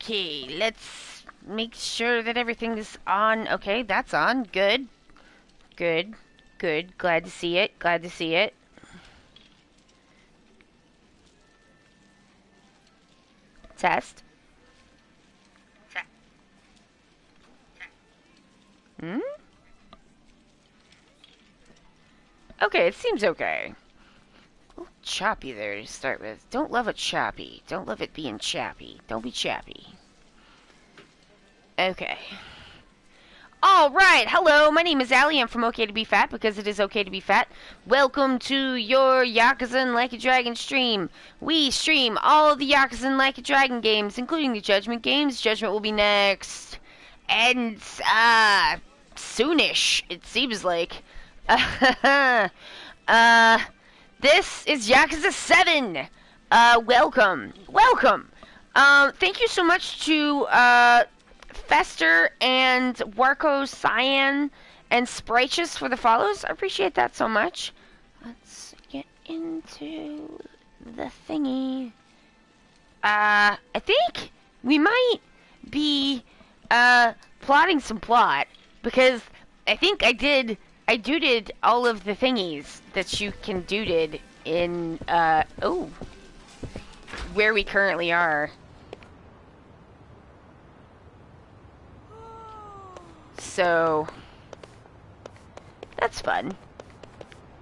Okay, let's make sure that everything is on. Okay, that's on. Good. Good. Good. Glad to see it. Glad to see it. Test. Hmm? Okay, it seems okay. A little choppy there to start with. Don't love it choppy. Don't love it being chappy. Don't be chappy. Okay. Alright, hello, my name is Allie. I'm from Ok2BeFat because it is okay to be fat. Welcome to your Yakuza and Like a Dragon stream. We stream all of the Yakuza and Like a Dragon games, including the Judgment games. Judgment will be next. And, soonish, it seems like. This is Yakuza 7. Welcome. Welcome. Thank you so much to, Fester and Warco Cyan and Spriteous for the follows. I appreciate that so much. Let's get into the thingy. I think we might be, plotting some plot, because I think I dooted all of the thingies that you can dooted in, where we currently are. So, that's fun.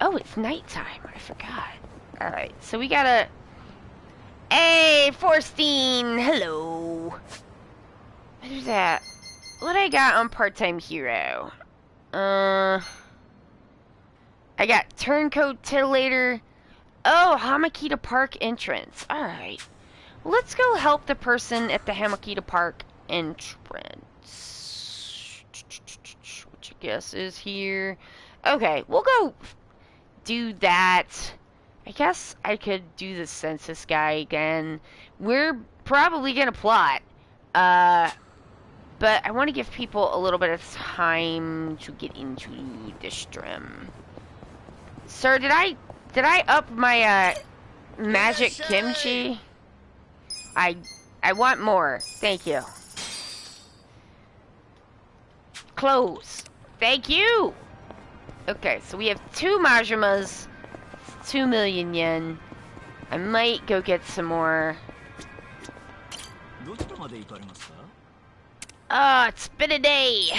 Oh, it's nighttime. I forgot. Alright, so we gotta... Hey, Forstein! Hello! Who's that? What I got on Part-Time Hero? I got Turncoat Titillator. Oh, Hamakita Park entrance. Alright. Well, let's go help the person at the Hamakita Park entrance. Which I guess is here. Okay, we'll go do that. I guess I could do the census guy again. We're probably gonna plot. But I want to give people a little bit of time to get into the stream. Sir, did I up my magic kimchi? I want more. Thank you. Close. Thank you. Okay, so we have 2 Majimas, 2 million yen. I might go get some more. It's been a day.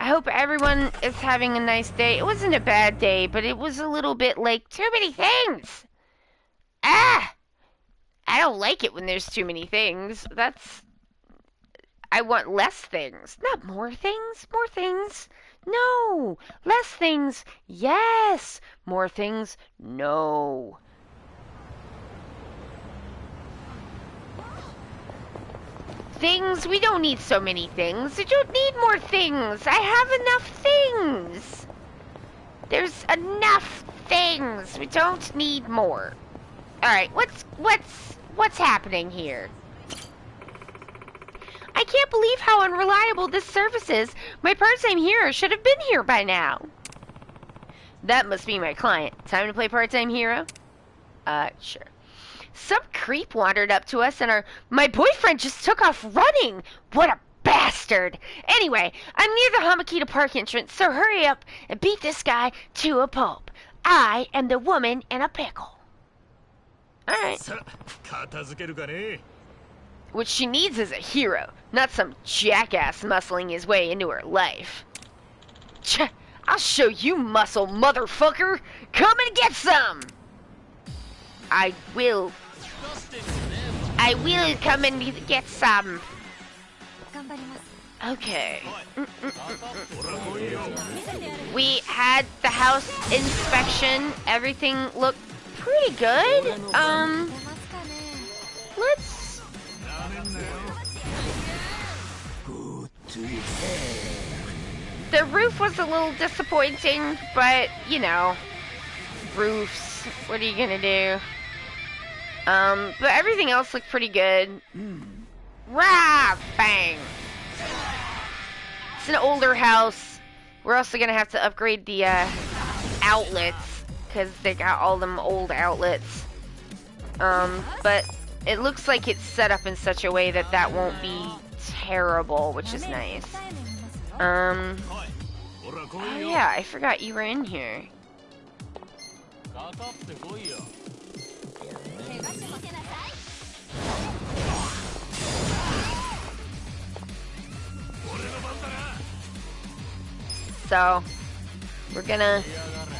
I hope everyone is having a nice day. It wasn't a bad day, but it was a little bit like too many things. I don't like it when there's too many things. I want less things, not more things. More things. No. Less things. Yes. More things. No. Things? We don't need so many things. We don't need more things. I have enough things. There's enough things. We don't need more. Alright, what's happening here? I can't believe how unreliable this service is. My part-time hero should have been here by now. That must be my client. Time to play part-time hero? Sure. Some creep wandered up to us and my boyfriend just took off running. What a bastard. Anyway, I'm near the Hamakita Park entrance, so hurry up and beat this guy to a pulp. I am the woman in a pickle. Alright. What she needs is a hero, not some jackass muscling his way into her life. I'll show you muscle, motherfucker! Come and get some! I will come and get some. Okay. We had the house inspection. Everything looked pretty good. Let's... The roof was a little disappointing, but, you know, roofs, what are you gonna do? But everything else looked pretty good. Rah! Bang! It's an older house. We're also gonna have to upgrade the, outlets, because they got all them old outlets. But it looks like it's set up in such a way that that won't be terrible, which is nice. Oh yeah, I forgot you were in here. So, we're gonna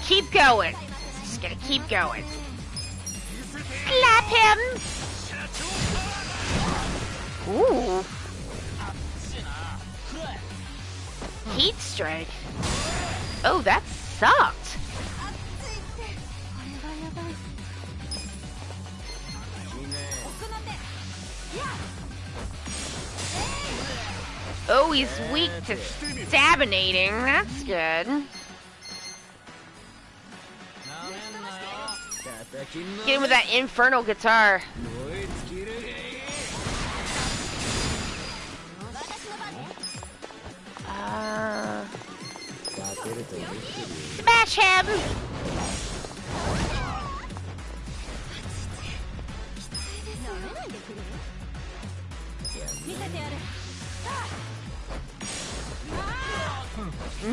keep going. Just gonna keep going. Slap him! Ooh. Heat strike. Oh, that sucked. Oh, he's weak to stabinating. That's good. Get him with that infernal guitar. Smash him!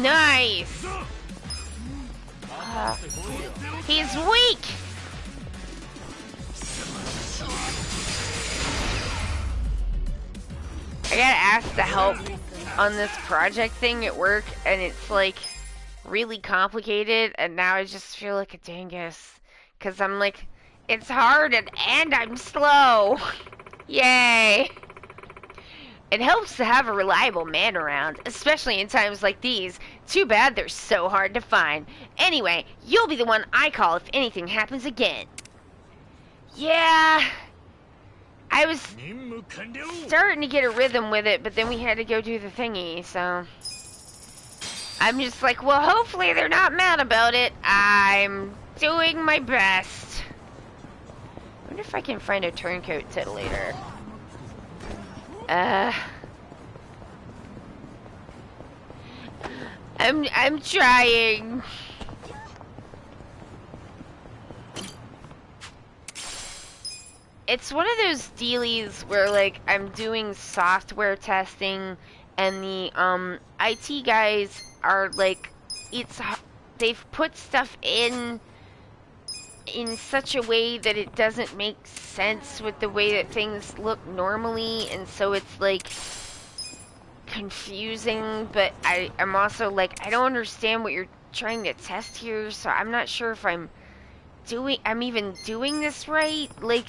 Nice! He's weak! I gotta ask to help on this project thing at work, and it's like really complicated, and now I just feel like a dingus. Cause I'm like, it's hard and I'm slow. Yay! It helps to have a reliable man around, especially in times like these. Too bad they're so hard to find. Anyway, you'll be the one I call if anything happens again. Yeah, I was starting to get a rhythm with it, but then we had to go do the thingy, so I'm just like, well, hopefully they're not mad about it. I'm doing my best. I wonder if I can find a turncoat titillator. I'm trying. It's one of those dealies where, like, I'm doing software testing, and the IT guys are like, they've put stuff in such a way that it doesn't make sense with the way that things look normally, and so it's like confusing, but I'm also like, I don't understand what you're trying to test here, so I'm not sure if I'm even doing this right. Like,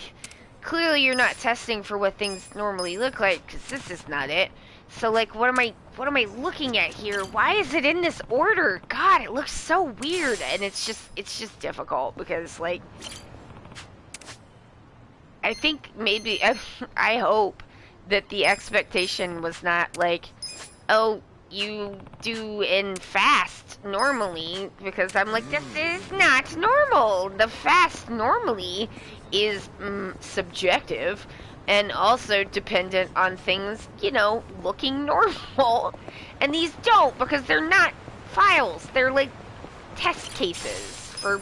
clearly you're not testing for what things normally look like, because this is not it. So like, what am I looking at here? Why is it in this order? God, it looks so weird, and it's just difficult, because like, I think maybe, I hope that the expectation was not like, oh, you do in fast normally, because I'm like, this is not normal. The fast normally is subjective, and also dependent on things, you know, looking normal. And these don't, because they're not files. They're like test cases for,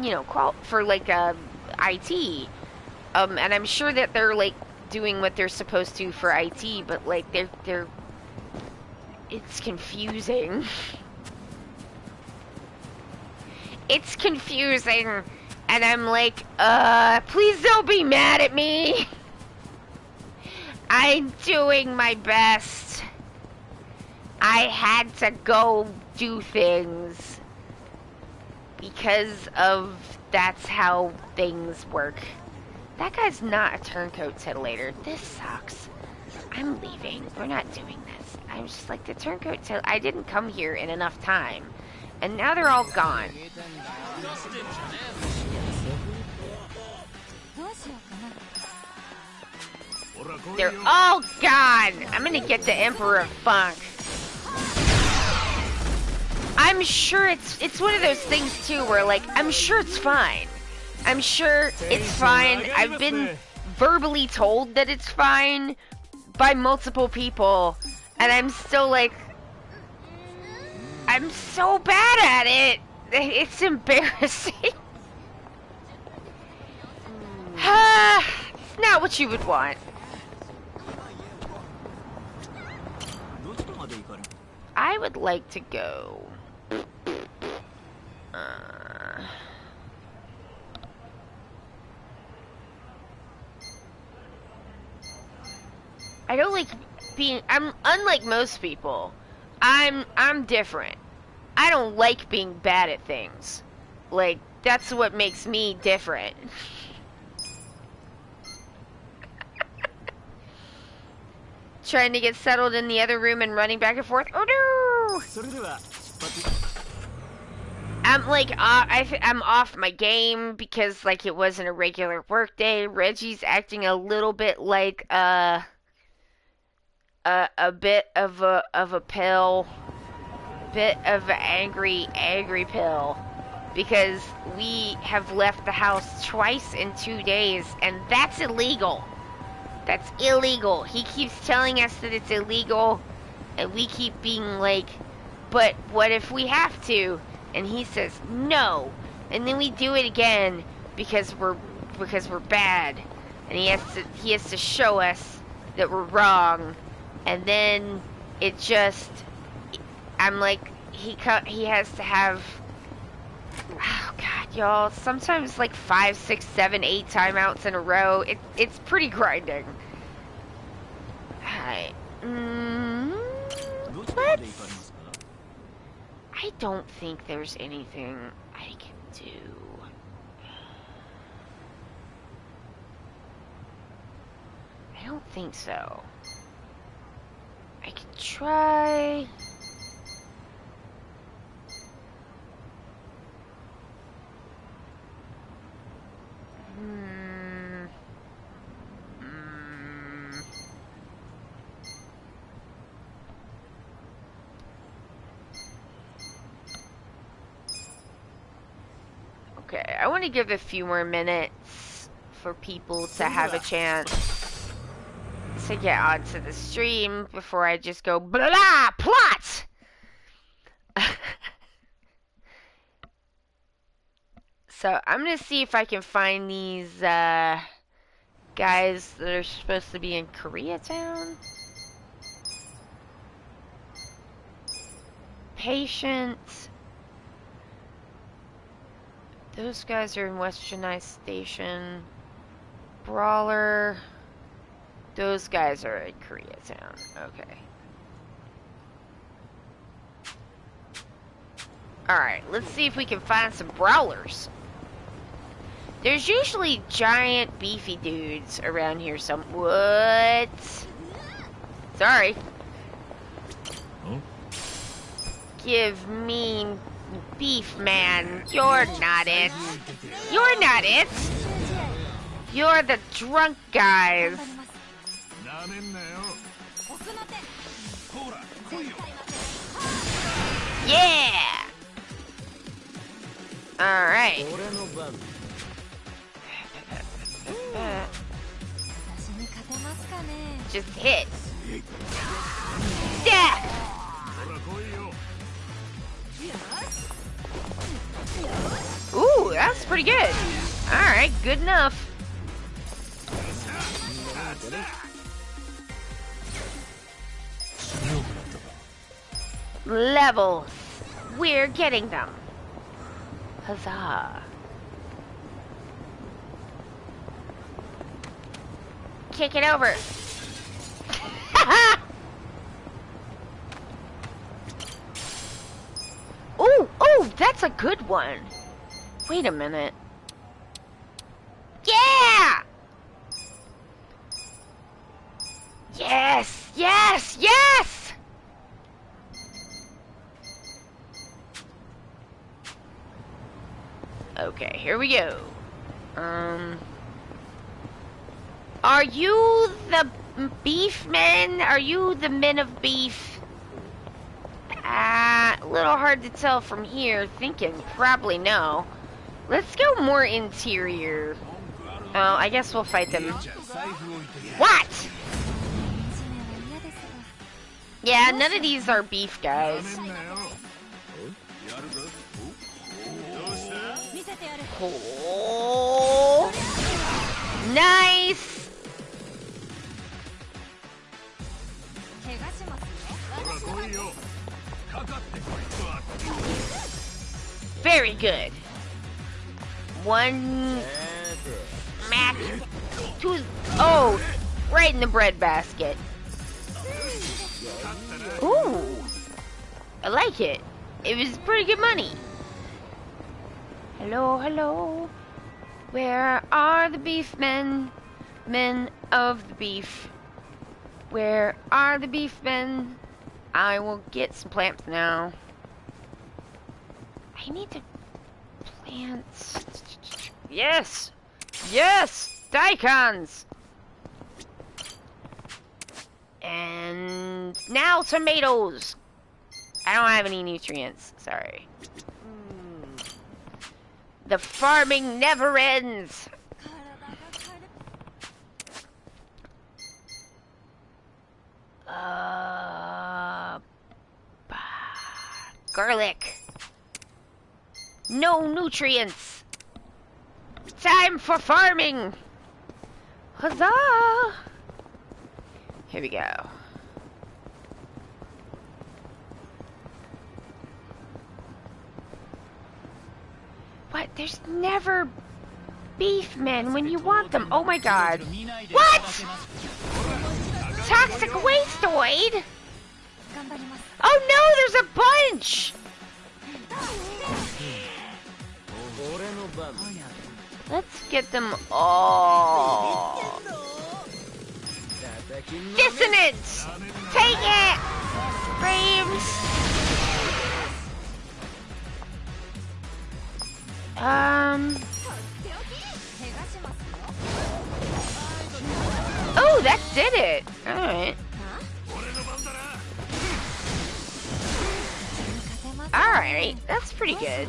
you know, for like IT. And I'm sure that they're like doing what they're supposed to for IT, but like it's confusing. It's confusing, and I'm like, please don't be mad at me. I'm doing my best. I had to go do things because of that's how things work. That guy's not a turncoat titillator. This sucks. I'm leaving. We're not doing this. I'm just like, the turncoat I didn't come here in enough time. And now they're all gone. They're all gone. I'm gonna get the Emperor of Funk. I'm sure it's one of those things too where like, I'm sure it's fine. I'm sure it's fine. I've been verbally told that it's fine by multiple people, and I'm still like, I'm so bad at it. It's embarrassing. what you would want. I would like to go. I don't like being. I'm unlike most people. I'm different. I don't like being bad at things. Like, that's what makes me different. Trying to get settled in the other room and running back and forth. Oh no! I'm like, I'm off my game because like it wasn't a regular work day. Reggie's acting a little bit like a bit of a pill, bit of an angry pill, because we have left the house twice in 2 days, and that's illegal. That's illegal. He keeps telling us that it's illegal, and we keep being like, but what if we have to? And he says no, and then we do it again because we're bad, and he has to show us that we're wrong, and then it just, I'm like, he has to have, oh god, y'all, sometimes like 5, 6, 7, 8 timeouts in a row. It's pretty grinding. Alright. I don't think there's anything I can do. I don't think so. I can try. Okay, I want to give a few more minutes for people to have a chance to get onto the stream before I just go blah blah plot. So I'm gonna see if I can find these guys that are supposed to be in Koreatown. Patient. Those guys are in Western Ice Station. Brawler. Those guys are in Koreatown. Okay. Alright, let's see if we can find some brawlers. There's usually giant beefy dudes around here some— what? Sorry. Huh? Give me beef, man. You're not it. You're not it. You're the drunk guys. Yeah! Alright. Just hit. Death! Ooh, that's pretty good. Alright, good enough. Levels. We're getting them. Huzzah. Kick it over. Ooh, oh, that's a good one. Wait a minute. Yeah! Yes, yes, yes! Okay, here we go. Are you the beef men? Are you the men of beef? A little hard to tell from here. Thinking probably no. Let's go more interior. Oh, I guess we'll fight them. What? Yeah, none of these are beef guys. Oh. Nice! Very good. One smack to, oh, right in the bread basket. Ooh, I like it. It was pretty good money. Hello, hello. Where are the beef men? Men of the beef. Where are the beef men? I will get some plants now. I need to plant. Yes! Yes! Daikons! And now tomatoes! I don't have any nutrients, sorry. The farming never ends! Garlic. No nutrients. Time for farming. Huzzah! Here we go. What? There's never beef men when you want them. Oh my god. What? Toxic wasteoid? Oh no, there's a bunch! Let's get them all. Dissonance! Take it! Frames! Oh, that did it! Alright. Alright, that's pretty good.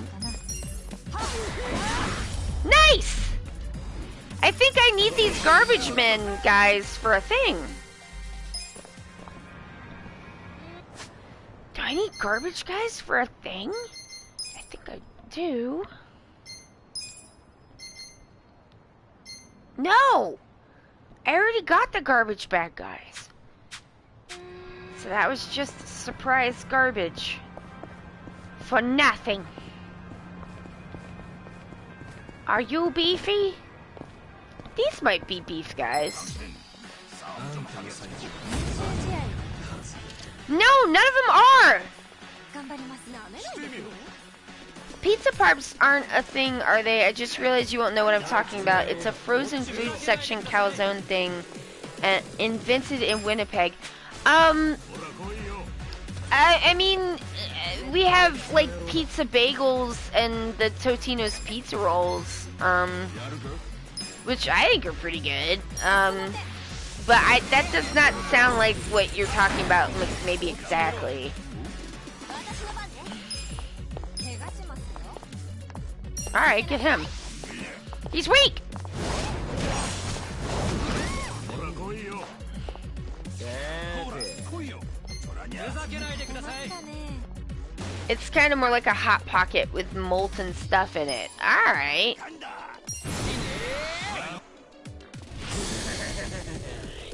Nice! I think I need these garbage men guys for a thing. Do I need garbage guys for a thing? I think I do. No! I already got the garbage bag guys. So that was just surprise garbage. For nothing. Are you beefy? These might be beef guys. No, none of them are! Pizza parps aren't a thing, are they? I just realized you won't know what I'm talking about. It's a frozen food section calzone thing invented in Winnipeg. I mean, we have like pizza bagels and the Totino's pizza rolls, which I think are pretty good. But that does not sound like what you're talking about, like, maybe exactly. Alright, get him. He's weak! It's kind of more like a Hot Pocket with molten stuff in it. Alright.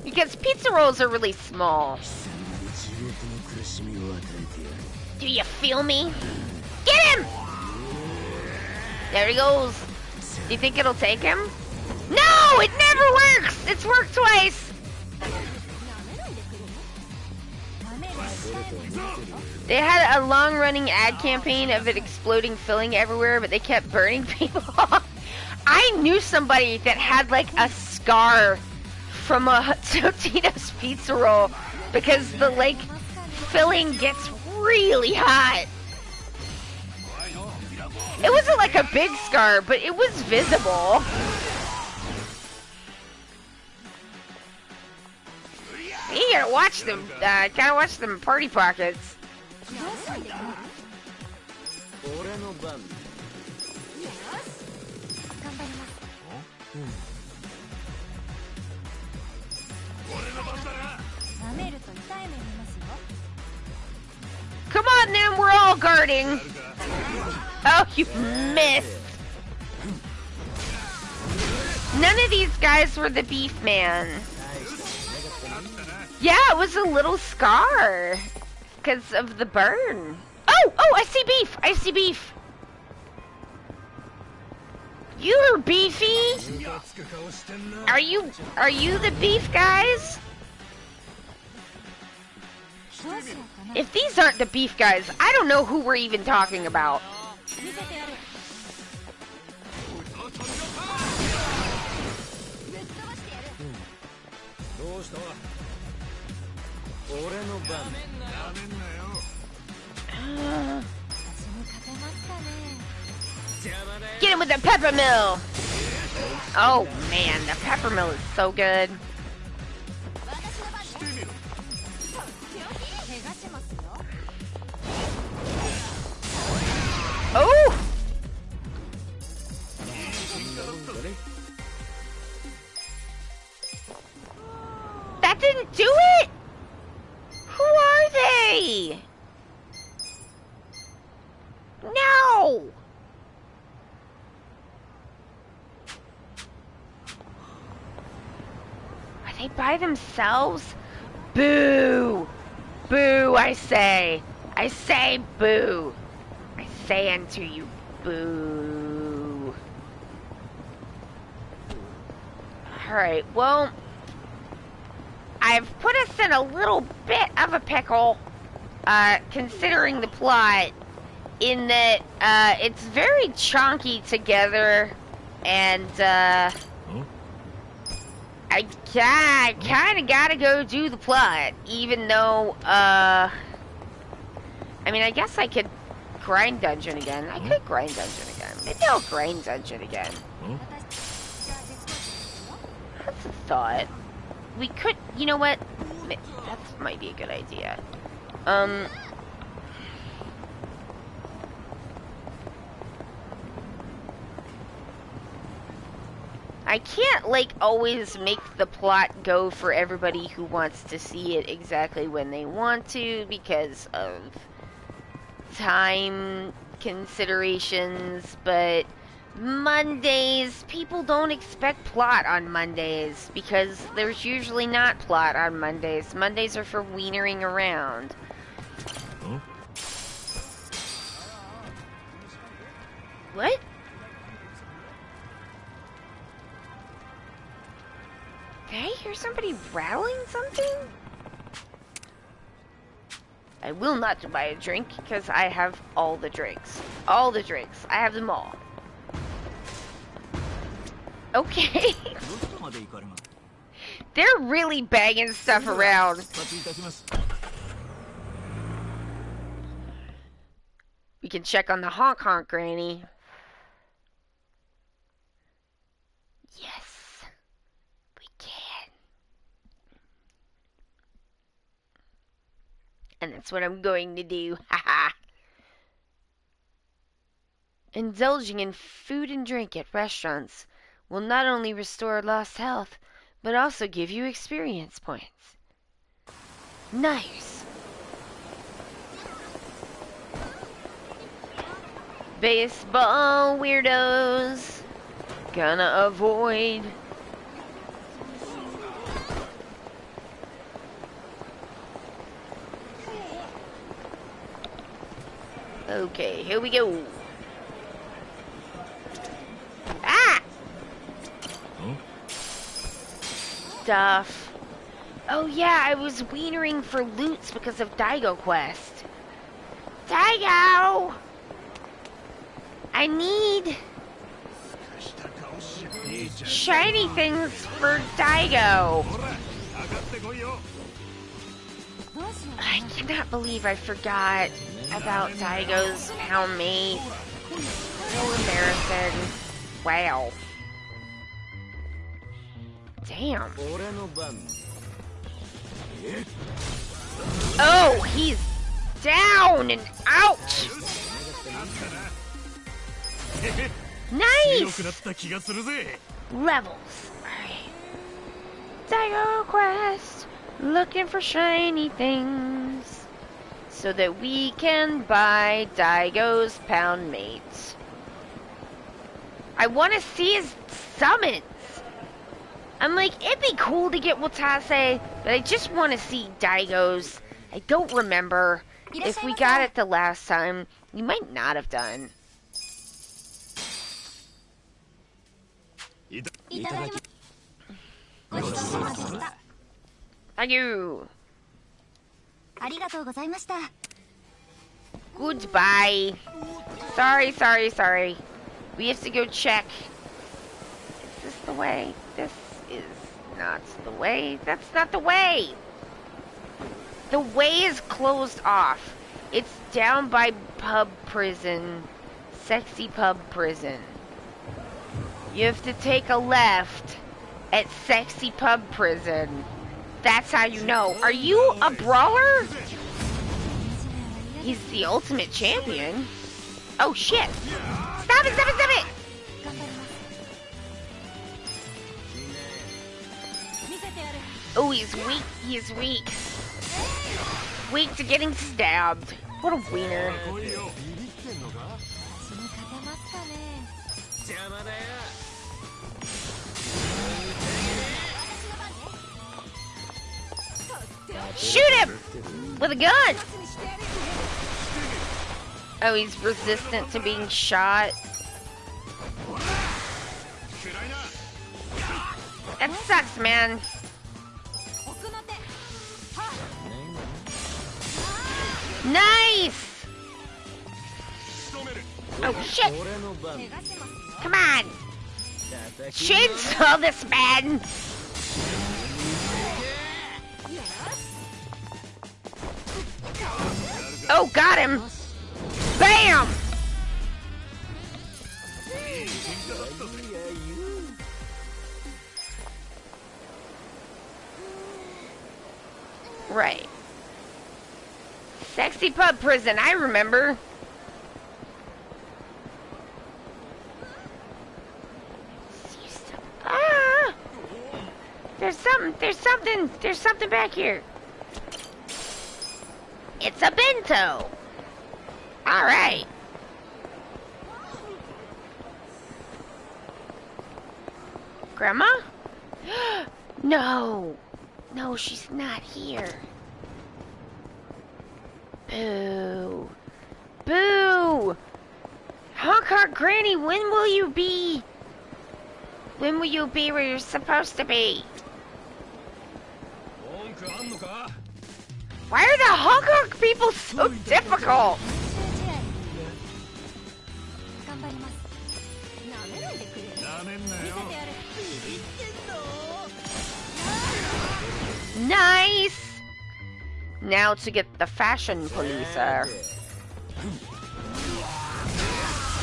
Because pizza rolls are really small. Do you feel me? Get him! There he goes. Do you think it'll take him? No! It never works! It's worked twice! They had a long-running ad campaign of it exploding filling everywhere, but they kept burning people off. I knew somebody that had, like, a scar from a Totino's pizza roll because the, like, filling gets really hot. It wasn't, like, a big scar, but it was visible. You gotta watch them, gotta watch them party pockets. Come on then, we're all guarding. Oh, you missed. None of these guys were the beef man. Yeah, it was a little scar because of the burn. Oh, I see beef. I see beef. You're beefy. Are you the beef guys? If these aren't the beef guys, I don't know who we're even talking about. Get him with the pepper mill. Oh man, the pepper mill is so good. Oh! That didn't do it? Who are they? No! Are they by themselves? Boo! Boo, I say. I say boo. I say unto you, boo. Alright, well, I've put us in a little bit of a pickle, considering the plot, in that, it's very chonky together, and, I kinda gotta go do the plot, even though, I mean, I guess I could grind dungeon again. I could grind dungeon again. Maybe I'll grind dungeon again. That's a thought. We could, you know what? That might be a good idea. I can't, like, always make the plot go for everybody who wants to see it exactly when they want to because of time considerations, but Mondays, people don't expect plot on Mondays because there's usually not plot on Mondays. Mondays are for wienering around. Huh? What? Did I hear somebody rattling something? I will not buy a drink because I have all the drinks. All the drinks. I have them all. Okay. They're really banging stuff around. We can check on the honk honk granny. Yes, we can. And that's what I'm going to do. Haha. Indulging in food and drink at restaurants will not only restore lost health, but also give you experience points. Nice. Baseball weirdos. Gonna avoid. Okay, here we go. Ah! Huh? Stuff. Oh yeah, I was wienering for loots because of Daigo Quest. Daigo! I need shiny things for Daigo. I cannot believe I forgot about Daigo's pound meat. So embarrassing. Wow. Damn. Oh, he's down and ouch. Nice. Levels. Alright. Daigo Quest. Looking for shiny things. So that we can buy Daigo's pound mate. I want to see his summons. I'm like, it'd be cool to get Watase, but I just want to see Daigo's. I don't remember if we got it the last time. You might not have done. Thank you. Goodbye. Sorry. We have to go check. Is this the way? This is not the way. That's not the way. The way is closed off. It's down by pub prison. Sexy pub prison. You have to take a left at sexy pub prison. That's how you know. Are you a brawler? He's the ultimate champion. Oh shit. Stop it! Oh, he's weak. Weak to getting stabbed. What a wiener. Shoot him! With a gun! Oh, he's resistant to being shot. That sucks, man. Nice! Oh, shit! Come on! Chainsaw this man! Oh, got him! Bam! Right. Sexy pub prison, I remember. Ah! There's something back here. It's a bento. All right. Grandma? No, she's not here. Boo. Honk, Granny, when will you be where you're supposed to be? Why are the honk people so difficult? Nice! Now to get the fashion policer.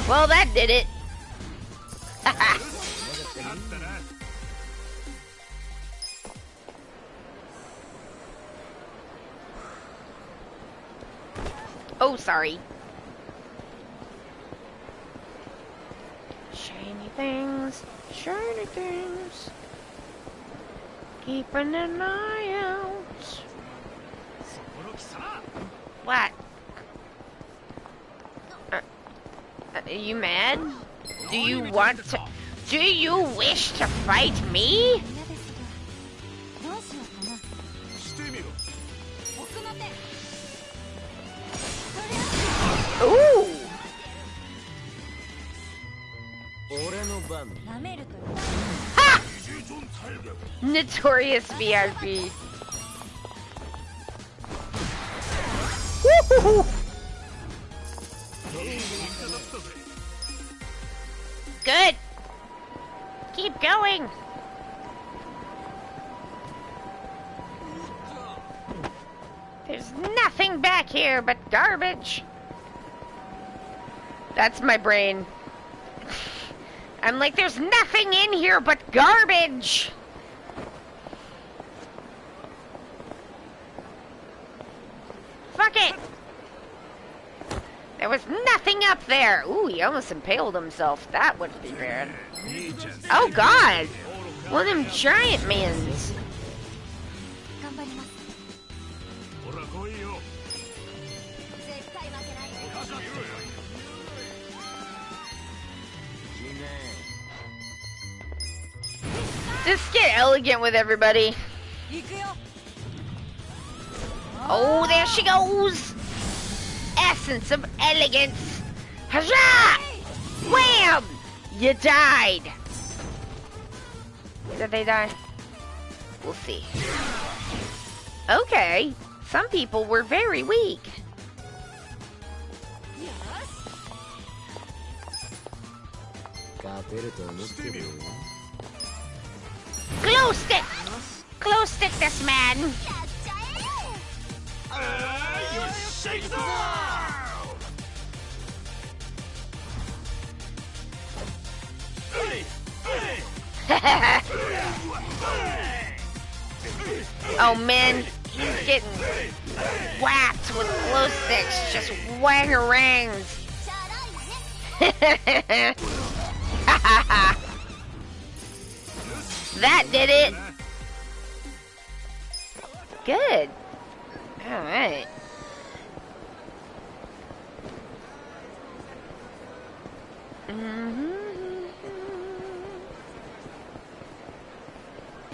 Well, that did it. Oh, sorry. Shiny things. Keeping an eye out. What? Are you mad? Do you wish to fight me? Ooh! Ha! Notorious VIP. Woo-hoo-hoo. Good. Keep going. There's nothing back here but garbage. That's my brain. I'm like, there's nothing in here but garbage. Fuck it. There was nothing up there. Ooh, he almost impaled himself. That would be bad. Oh, God. One of them giant mans. Just get elegant with everybody. Oh, there she goes. Essence of elegance. Huzzah! Wham! You died. Did they die? We'll see. Okay. Some people were very weak. Glow stick! Glow stick this man! Oh man, he's getting whacked with glow sticks, just wangarangs. That did it. Good. Alright.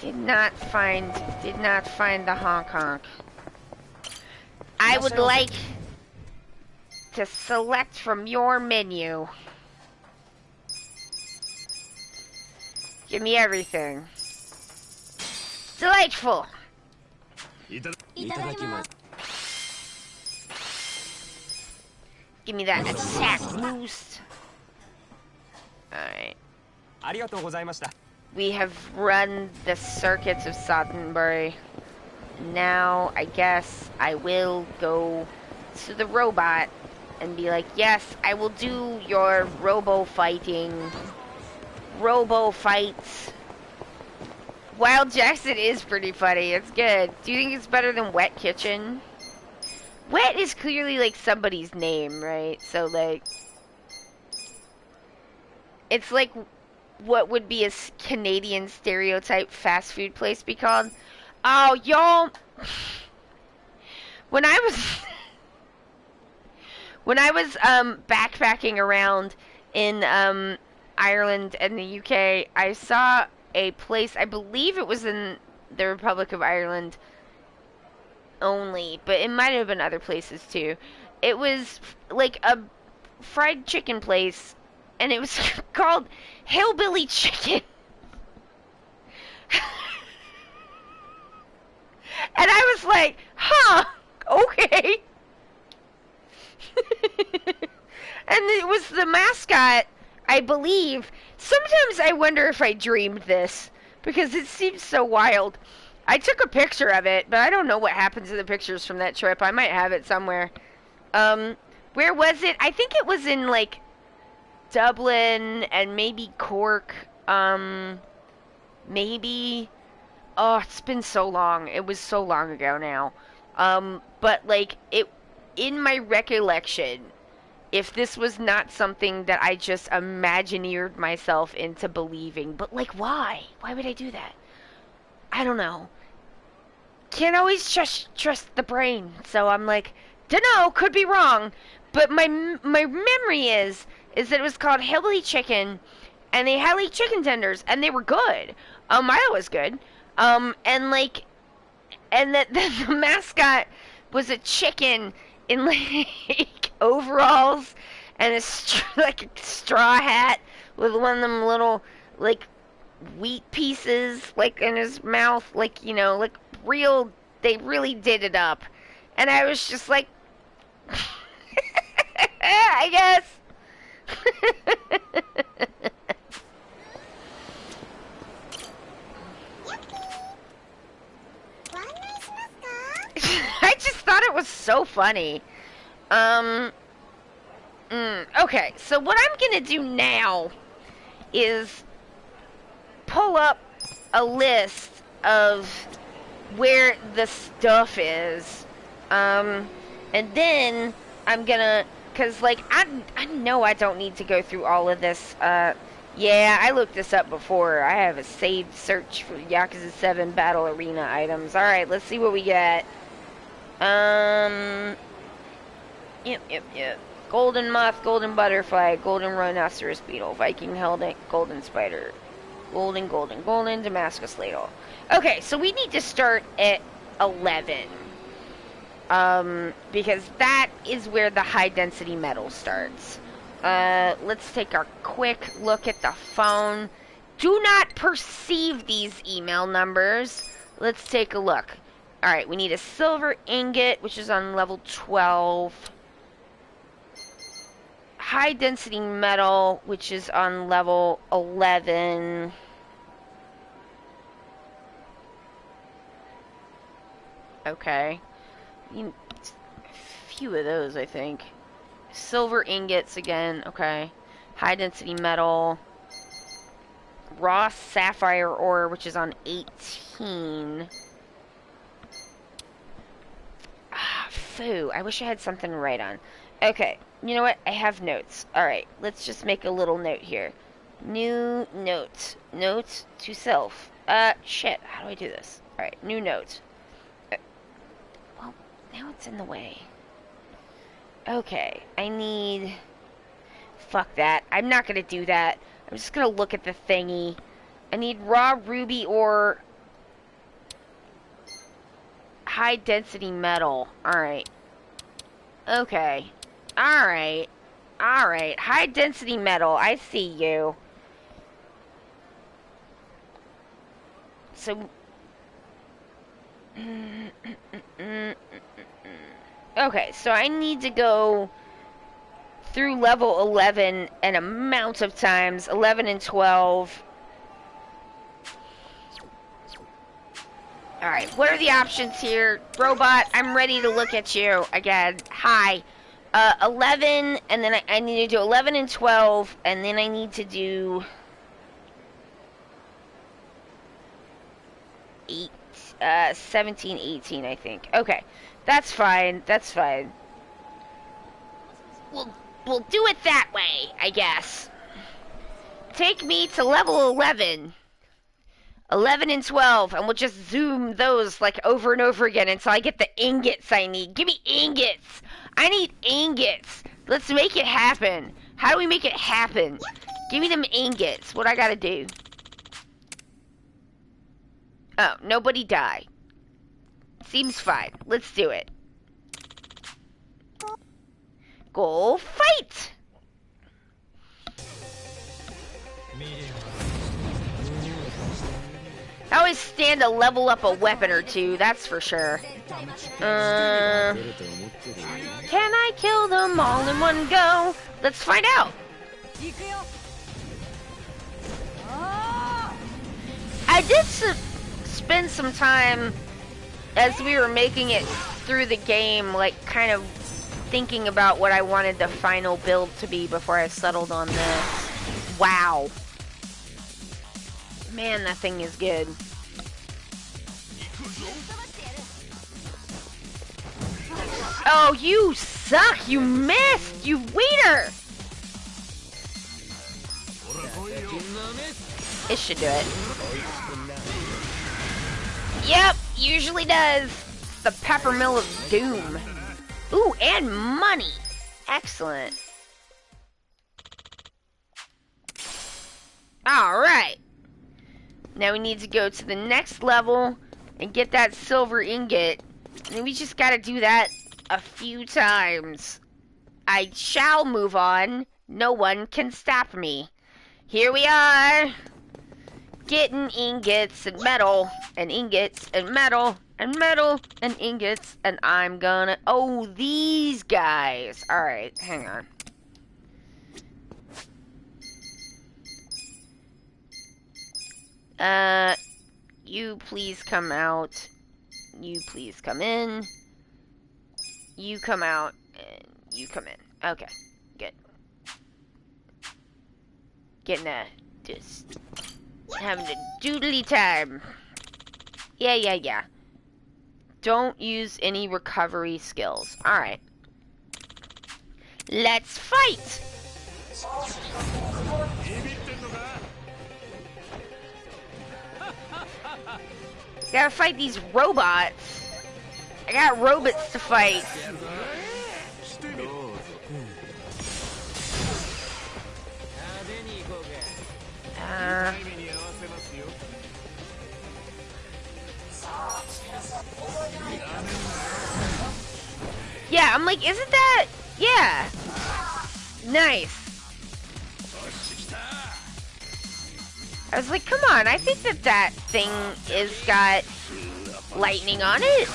Did not find the honk honk. I would like to select from your menu. Give me everything. Delightful. Give me that attack boost. Alright. We have run the circuits of Sottenbury. Now, I guess I will go to the robot and be like, yes, I will do your robo-fighting. Robo-fights. Wild Jackson is pretty funny. It's good. Do you think it's better than Wet Kitchen? Wet is clearly, like, somebody's name, right? So, like... It's like what would be a Canadian stereotype fast food place be called. Oh, y'all... When I was backpacking around in Ireland and the UK, I saw a place, I believe it was in the Republic of Ireland only, but it might have been other places too. It was like a fried chicken place, and it was called Hillbilly Chicken. And I was like, huh, okay. And it was the mascot, I believe. Sometimes I wonder if I dreamed this, because it seems so wild. I took a picture of it, but I don't know what happened to the pictures from that trip. I might have it somewhere. Where was it? I think it was in, like, Dublin and maybe Cork. Maybe. Oh, it's been so long. It was so long ago now. But, like, in my recollection, if this was not something that I just imagineered myself into believing, but, like, why? Why would I do that? I don't know. Can't always trust the brain. So I'm like, dunno, could be wrong. But my memory is that it was called Hillbilly Chicken, and they had, like, chicken tenders, and they were good. Milo was good. And that the mascot was a chicken in, like, overalls and a straw hat with one of them little, like, wheat pieces, like, in his mouth, like, you know, like, they really did it up. And I was just like, I guess. I just thought it was so funny. Okay, so what I'm gonna do now is pull up a list of where the stuff is. And then I'm gonna, cause like, I know I don't need to go through all of this. Yeah, I looked this up before. I have a saved search for Yakuza 7 Battle Arena items. Alright, let's see what we got. Yep. Golden moth, golden butterfly, golden rhinoceros beetle, Viking helmet, golden spider, golden, Damascus ladle. Okay, so we need to start at 11. Because that is where the high density metal starts. Let's take a quick look at the phone. do not perceive these email numbers. Let's take a look. Alright, we need a silver ingot, which is on level 12. High density metal, which is on level 11. Okay. A few of those, I think. Silver ingots again, okay. High density metal. Raw sapphire ore, which is on 18. Ah, foo. I wish I had something to write on. Okay, you know what? I have notes. Alright, let's just make a little note here. New note. Note to self. Shit. How do I do this? Alright, new note. Well, now it's in the way. Okay, I need... Fuck that. I'm not gonna do that. I'm just gonna look at the thingy. I need raw ruby ore. High density metal. Alright. Okay. Alright. Alright. High density metal. I see you. So... Okay, so I need to go through level 11 an amount of times. 11 and 12. Alright, what are the options here? Robot, I'm ready to look at you again. Hi. 11, and then I need to do 11 and 12, and then I need to do 17, 18, I think. Okay, that's fine, that's fine. We'll do it that way, I guess. Take me to level 11. 11 and 12, and we'll just zoom those like over and over again until I get the ingots I need. Give me ingots! I need ingots! Let's make it happen. How do we make it happen? Give me them ingots. What I gotta do? Oh, nobody die. Seems fine. Let's do it. Go fight! I always stand to level up a weapon or two, that's for sure. Can I kill them all in one go? Let's find out. I did spend some time as we were making it through the game, like kind of thinking about what I wanted the final build to be before I settled on this. Wow. Man, that thing is good. Oh, you suck! You missed! You wiener! It should do it. Yep, usually does. The peppermill of doom. Ooh, and money. Excellent. Alright. Now we need to go to the next level and get that silver ingot. And we just gotta do that a few times. I shall move on. No one can stop me. Here we are. Getting ingots and metal. And ingots and metal. And metal and ingots. And I'm gonna... Oh, these guys. Alright, hang on. You please come out. You please come in. You come out. And you come in. Okay, good. Getting just having a doodly time. Yeah. Don't use any recovery skills. Alright. Let's fight! Gotta fight these robots. I got robots to fight. Yeah, I'm like, isn't that... Yeah. Nice. I was like, come on, I think that thing is got lightning on it.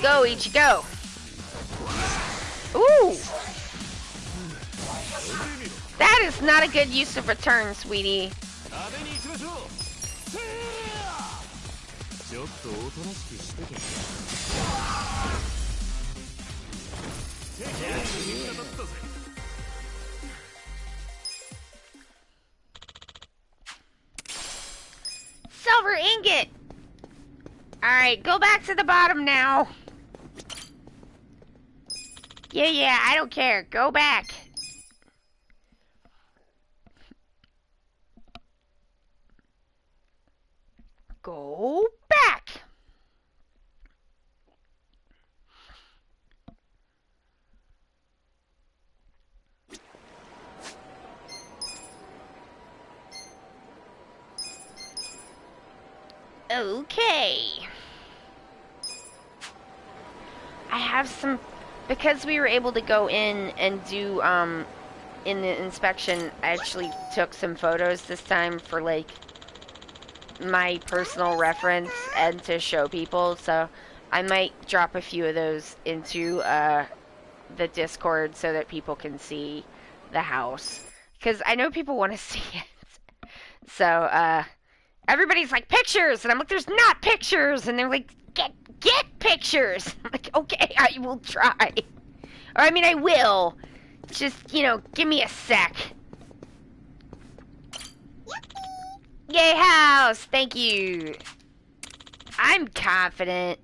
Go, Ichi, go. Ooh. That is not a good use of return, sweetie. Silver ingot. Alright, go back to the bottom now. Yeah, I don't care. Go back. Go back. Okay. I have some, because we were able to go in and do, in the inspection, I actually took some photos this time for, like, my personal reference and to show people, so I might drop a few of those into, the Discord so that people can see the house. Because I know people want to see it. So, everybody's like, pictures! And I'm like, there's not pictures! And they're like, get pictures! I'm like, okay, I will try. Or, I mean, I will. Just, you know, give me a sec. Yay, house! Thank you. I'm confident.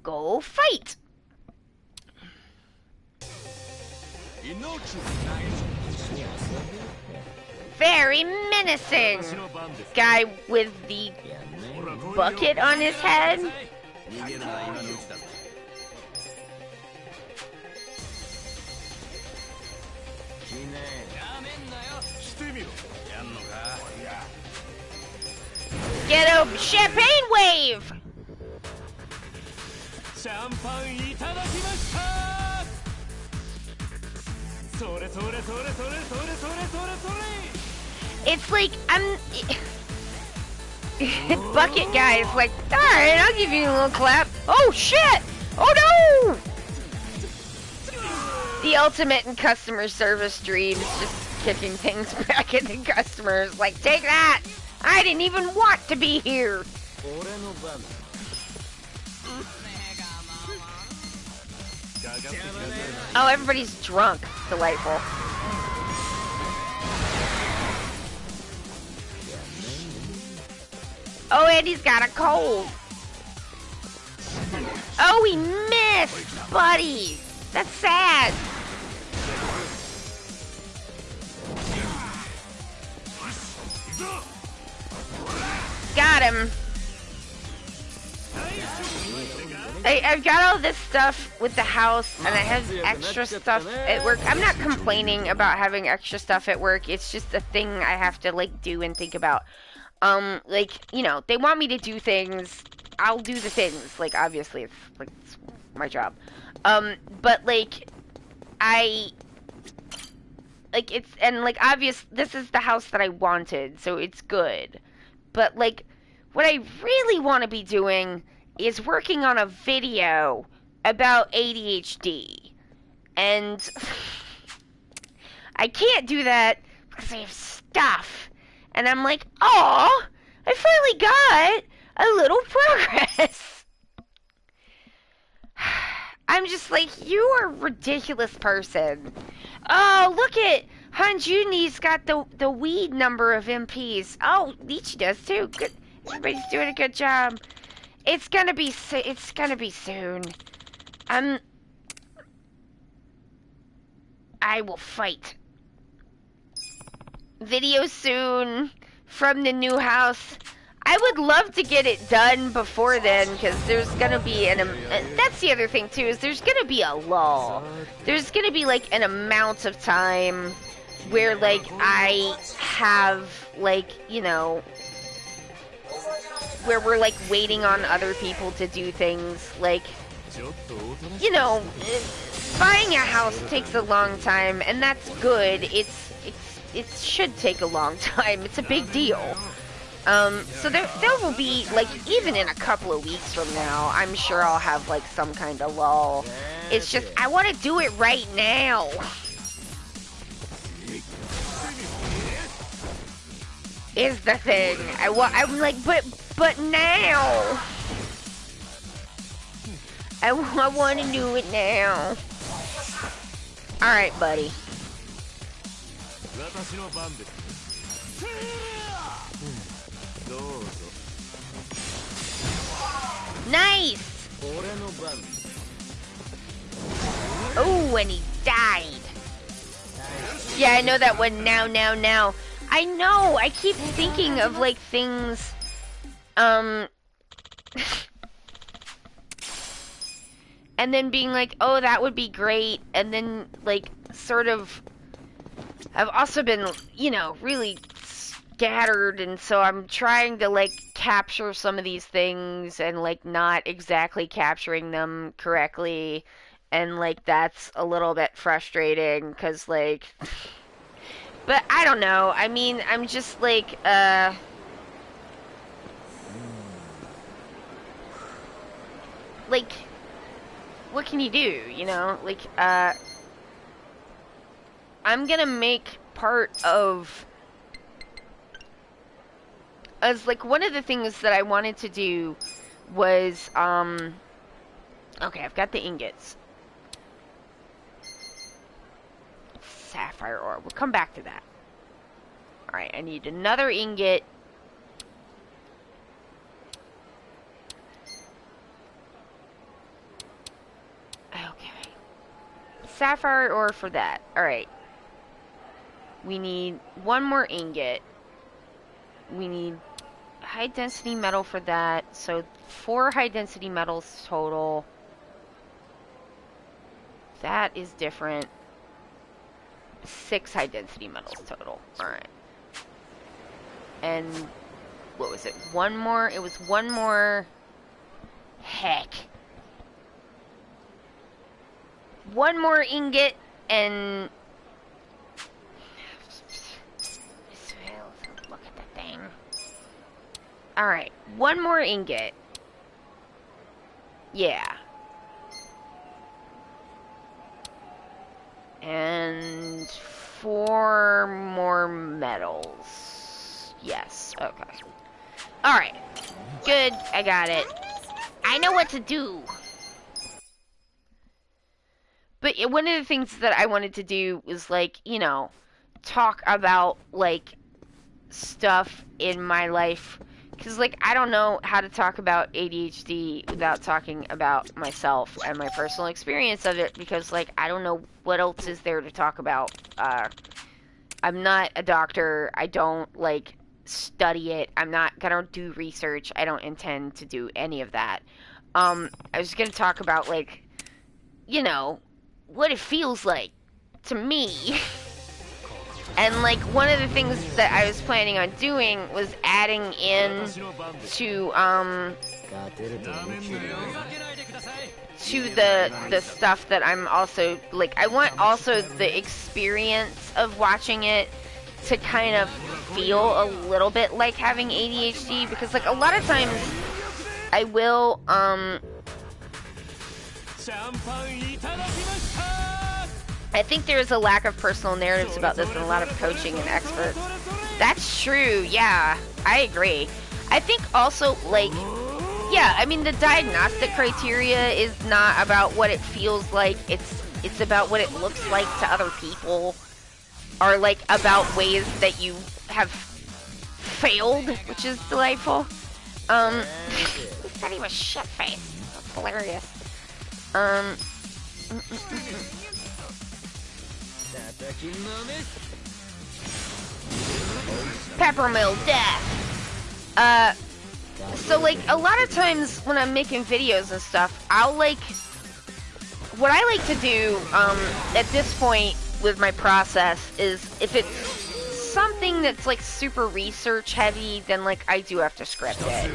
Go fight! Very menacing. Guy with the bucket on his head. Get a champagne wave! It's like, bucket guy is like, alright, I'll give you a little clap. Oh shit! Oh no! The ultimate in customer service dreams, just kicking things back at the customers. Like, take that! I didn't even want to be here! Oh, everybody's drunk. Delightful. Oh, and he's got a cold. Oh, he missed, buddy. That's sad. Got him. I've got all this stuff with the house, and I have extra stuff at work. I'm not complaining about having extra stuff at work. It's just a thing I have to, like, do and think about. Like, you know, they want me to do things. I'll do the things. Like, obviously, it's my job. But, like, this is the house that I wanted, so it's good. But, like, what I really want to be doing is working on a video about ADHD. And I can't do that because I have stuff. And I'm like, oh, I finally got a little progress. I'm just like, you are a ridiculous person. Oh, look at Hanjuni's got the weed number of MPs. Oh, Lichi does too. Good. Everybody's doing a good job. It's gonna be soon. I will fight. Video soon from the new house. I would love to get it done before then, because there's gonna be that's the other thing too, is there's gonna be a lull. There's gonna be like an amount of time where like I have like, you know, where we're like waiting on other people to do things, like, you know, buying a house takes a long time, and that's good. It should take a long time. It's a big deal. So there will be, like, even in a couple of weeks from now, I'm sure I'll have, like, some kind of lull. It's just, I want to do it right now. Is the thing. I'm like, but now. I want to do it now. Alright, buddy. Nice! Oh, and he died. Yeah, I know that one. Now. I know, I keep thinking of, like, things, and then being like, oh, that would be great, and then, like, sort of, I've also been, you know, really scattered, and so I'm trying to, like, capture some of these things, and, like, not exactly capturing them correctly, and, like, that's a little bit frustrating, because, like... But I don't know. I mean, I'm just like, like, what can you do, you know? Like, I'm gonna make part of, as, like, one of the things that I wanted to do was, okay, I've got the ingots. Sapphire ore. We'll come back to that. Alright, I need another ingot. Okay. Sapphire ore for that. Alright. We need one more ingot. We need high density metal for that. So 4 high density metals total. That is different. 6 high density metals total. Alright. And what was it? One more? It was one more. Heck. One more ingot and... Look at the thing. Alright. One more ingot. Yeah. And 4 more metals. Yes, okay. Alright. Good, I got it. I know what to do. But one of the things that I wanted to do was, like, you know, talk about, like, stuff in my life. Because, like, I don't know how to talk about ADHD without talking about myself and my personal experience of it. Because, like, I don't know what else is there to talk about. I'm not a doctor. I don't, like, study it. I'm not gonna do research. I don't intend to do any of that. I was gonna talk about, like, you know, what it feels like to me. And, like, one of the things that I was planning on doing was adding in to the stuff that I'm also, like, I want also the experience of watching it to kind of feel a little bit like having ADHD, because, like, a lot of times I will, I think there's a lack of personal narratives about this in a lot of coaching and experts. That's true, yeah, I agree. I think also, like, yeah, I mean, the diagnostic criteria is not about what it feels like, it's about what it looks like to other people, or, like, about ways that you have failed, which is delightful. He said he was shit-faced. That's hilarious. Peppermill death. So, like, a lot of times when I'm making videos and stuff, I'll, like, what I like to do, at this point with my process is, if it's something that's, like, super research heavy, then, like, I do have to script it.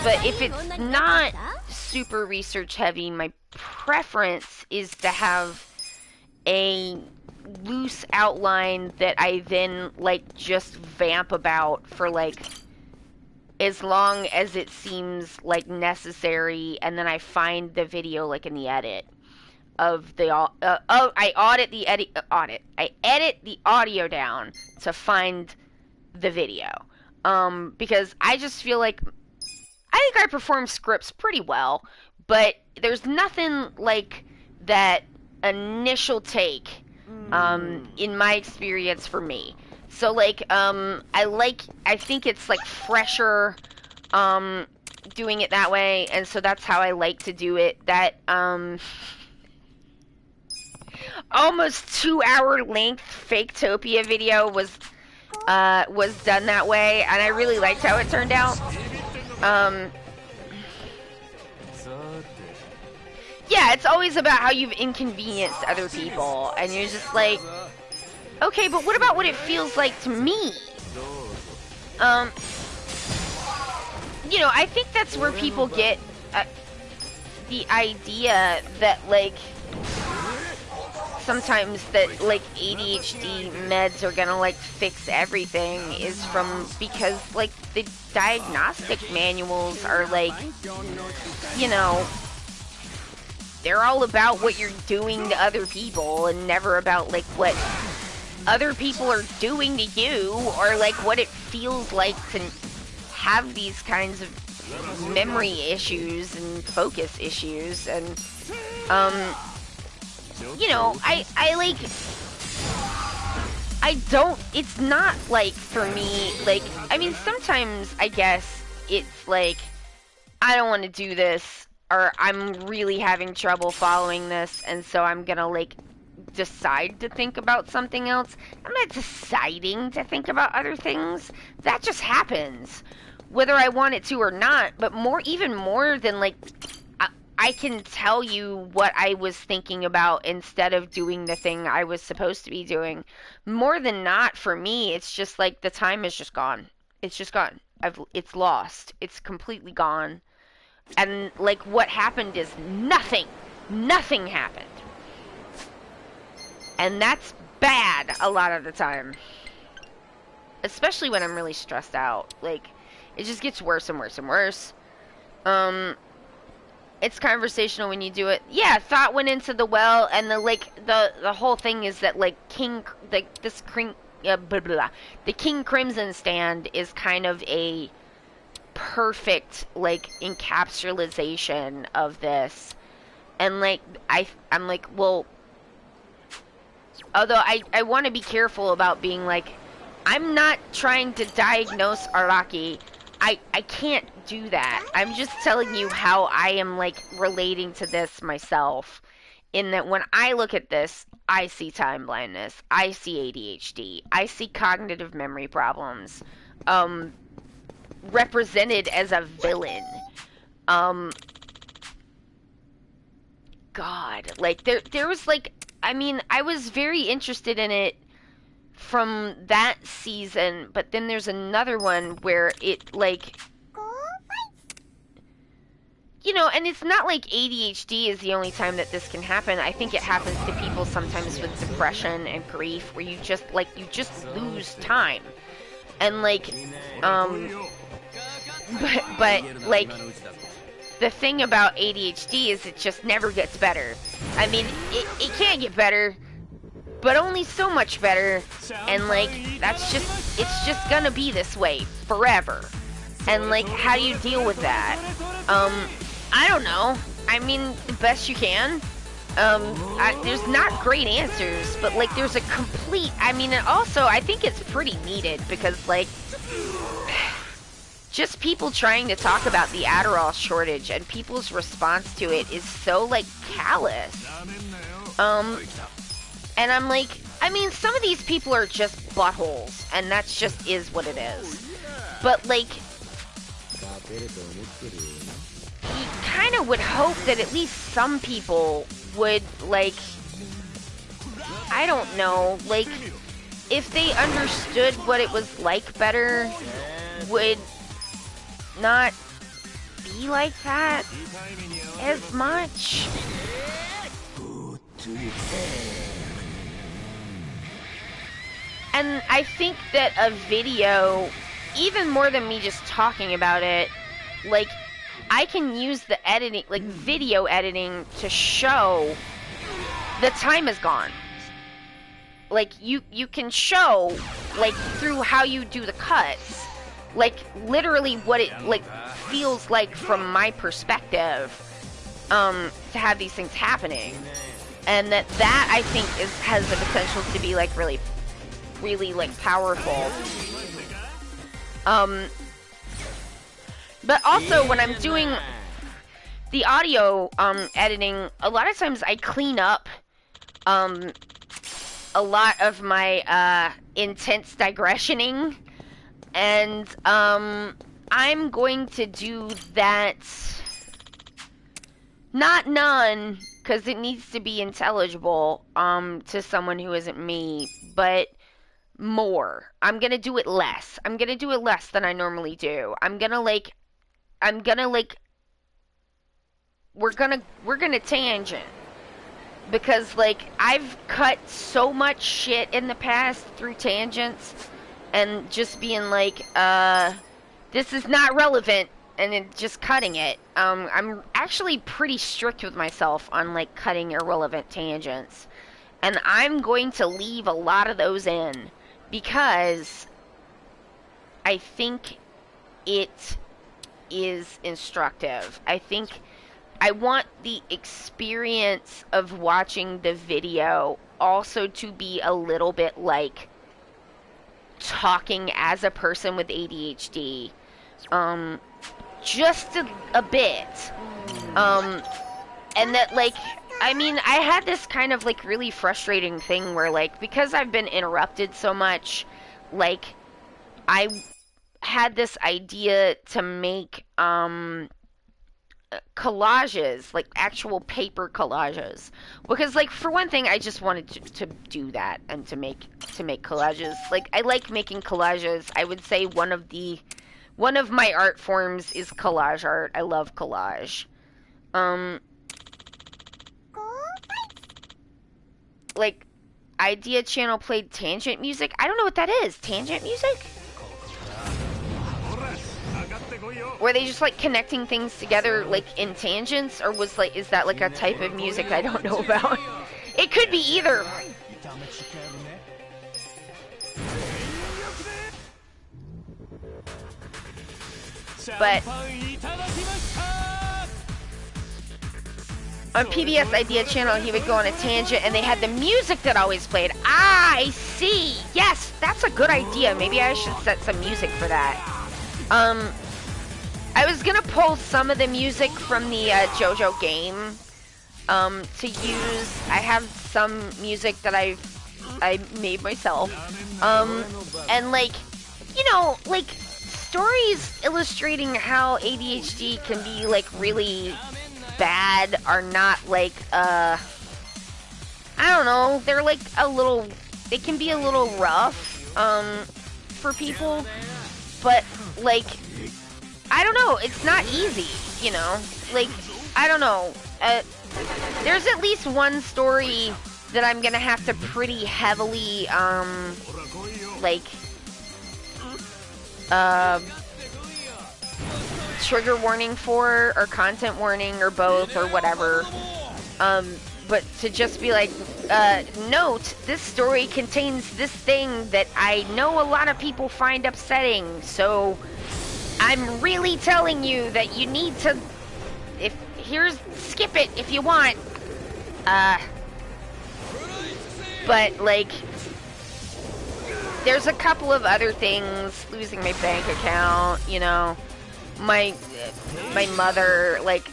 But if it's not super research heavy, my preference is to have a loose outline that I then, like, just vamp about for, like, as long as it seems, like, necessary, and then I find the video, like, in the edit of the, I I edit the audio down to find the video. Because I just feel like, I think I perform scripts pretty well, but there's nothing like that initial take, in my experience for me. So, like, I think it's, like, fresher, doing it that way, and so that's how I like to do it. That, almost 2-hour length Faketopia video was done that way, and I really liked how it turned out. Yeah, it's always about how you've inconvenienced other people, and you're just like, okay, but what about what it feels like to me? You know, I think that's where people get the idea that, like, sometimes that, like, ADHD meds are gonna, like, fix everything is from, because, like, the diagnostic manuals are, like, you know, they're all about what you're doing to other people and never about, like, what other people are doing to you, or, like, what it feels like to have these kinds of memory issues and focus issues. And you know, I like, I don't, it's not, like, for me, like, I mean, sometimes I guess it's like, I don't want to do this, or I'm really having trouble following this, and so I'm gonna, like, decide to think about something else. I'm not deciding to think about other things. That just happens, whether I want it to or not. But even more than, like, I can tell you what I was thinking about instead of doing the thing I was supposed to be doing. More than not, for me, it's just like the time is just gone. It's just gone. It's lost. It's completely gone. And, like, what happened is nothing. Nothing happened. And that's bad a lot of the time. Especially when I'm really stressed out. Like, it just gets worse and worse and worse. It's conversational when you do it. Yeah, thought went into the well, and the whole thing is that, like, the King Crimson stand is kind of a perfect, like, encapsulation of this. And, like, I'm like, well, although I want to be careful about being like, I'm not trying to diagnose Araki. I can't do that. I'm just telling you how I am, like, relating to this myself. In that when I look at this, I see time blindness. I see ADHD. I see cognitive memory problems. Represented as a villain. God. Like, there was, like, I mean, I was very interested in it from that season, but then there's another one where it, like, you know, and it's not like ADHD is the only time that this can happen. I think it happens to people sometimes with depression and grief, where you just lose time. And, like, but like, the thing about ADHD is it just never gets better. I mean, it can get better, but only so much better, and, like, it's just gonna be this way forever. And, like, how do you deal with that? I don't know. I mean, the best you can. There's not great answers, but, like, there's a complete, I mean, and also, I think it's pretty needed, because, like, just people trying to talk about the Adderall shortage, and people's response to it is so, like, callous. And I'm like, I mean, some of these people are just buttholes, and that's just is what it is. But, like, you kind of would hope that at least some people would, like, I don't know, like, if they understood what it was like better, would not be like that as much. And I think that a video, even more than me just talking about it, like, I can use the editing, like, video editing to show the time is gone. Like, you can show, like, through how you do the cuts, like, literally what it, like, feels like from my perspective, to have these things happening. And that I think has the potential to be, like, really, like, powerful. But also, when I'm doing the audio, editing, a lot of times I clean up, a lot of my, intense digressioning, and, I'm going to do that, not none, because it needs to be intelligible, to someone who isn't me, but more. I'm gonna do it less. I'm gonna do it less than I normally do. We're gonna tangent. Because, like, I've cut so much shit in the past through tangents, and just being like, this is not relevant, and then just cutting it. I'm actually pretty strict with myself on, like, cutting irrelevant tangents. And I'm going to leave a lot of those in, because I think it is instructive. I want the experience of watching the video also to be a little bit like talking as a person with ADHD. Just a bit. And that, like, I mean, I had this kind of, like, really frustrating thing where, like, because I've been interrupted so much, like, I had this idea to make, collages, like actual paper collages, because, like, for one thing, I just wanted to do that and to make collages. Like, I like making collages. I would say one of my art forms is collage art. I love collage. Like, Idea Channel played tangent music. I don't know what that is. Tangent music? Were they just, like, connecting things together, like, in tangents? Or is that, like, a type of music I don't know about? It could be either. But on PBS Idea Channel, he would go on a tangent, and they had the music that always played. Ah, I see. Yes, that's a good idea. Maybe I should set some music for that. I was gonna pull some of the music from the JoJo game to use. I have some music that I made myself, and, like, you know, like, stories illustrating how ADHD can be, like, really bad are not, like, I don't know, they're, like, they can be a little rough, for people, but, like, I don't know, it's not easy, you know, like, I don't know, there's at least one story that I'm gonna have to pretty heavily, like, trigger warning for, or content warning, or both, or whatever, but to just be like, note, this story contains this thing that I know a lot of people find upsetting, so I'm really telling you that you need to, skip it if you want, but, like, there's a couple of other things, losing my bank account, you know, my mother, like,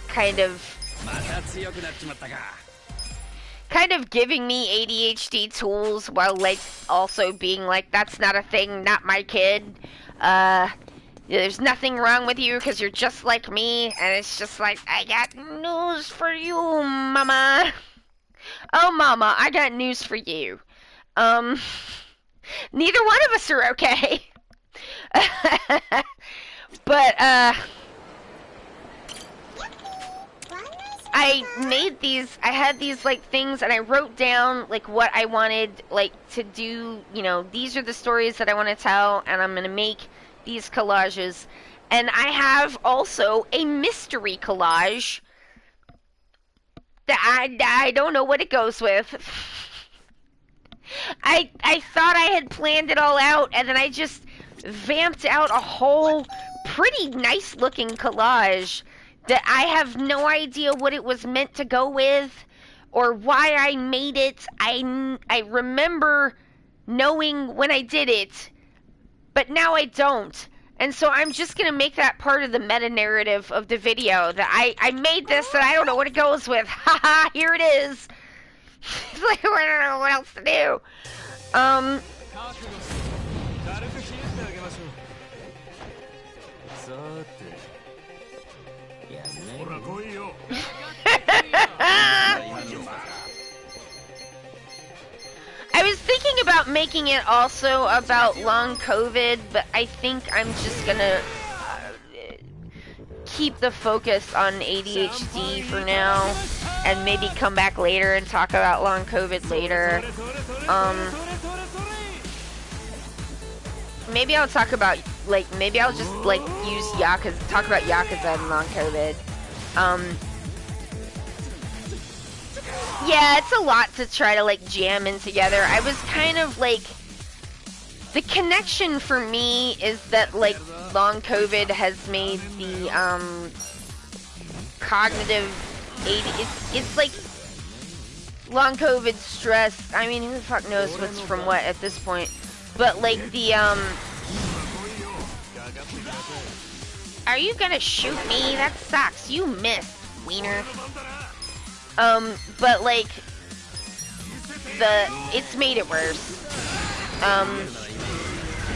kind of giving me ADHD tools while, like, also being like, that's not a thing, not my kid, there's nothing wrong with you because you're just like me, and it's just like, I got news for you, mama. Oh, mama, I got news for you. Neither one of us are okay. But, I had these, like, things, and I wrote down, like, what I wanted, like, to do, you know, these are the stories that I want to tell, and I'm gonna make these collages. And I have also a mystery collage that I don't know what it goes with. I thought I had planned it all out, and then I just vamped out a whole pretty nice looking collage that I have no idea what it was meant to go with or why I made it. I remember knowing when I did it, but now I don't. And so I'm just going to make that part of the meta narrative of the video that I made this and I don't know what it goes with. Haha, here it is. It's like, I don't know what else to do. I was thinking about making it also about long COVID, but I think I'm just gonna keep the focus on ADHD for now, and maybe come back later and talk about long COVID later. Maybe I'll talk about, like, maybe I'll just, like, use Yakuza, talk about Yakuza and long COVID. Yeah, it's a lot to try to, like, jam in together. I was kind of, like, the connection for me is that, like, long COVID has made the, cognitive it's like long COVID stress. I mean, who the fuck knows what's from what at this point? But, like, the, are you gonna shoot me? That sucks. You missed, wiener. But, like, it's made it worse.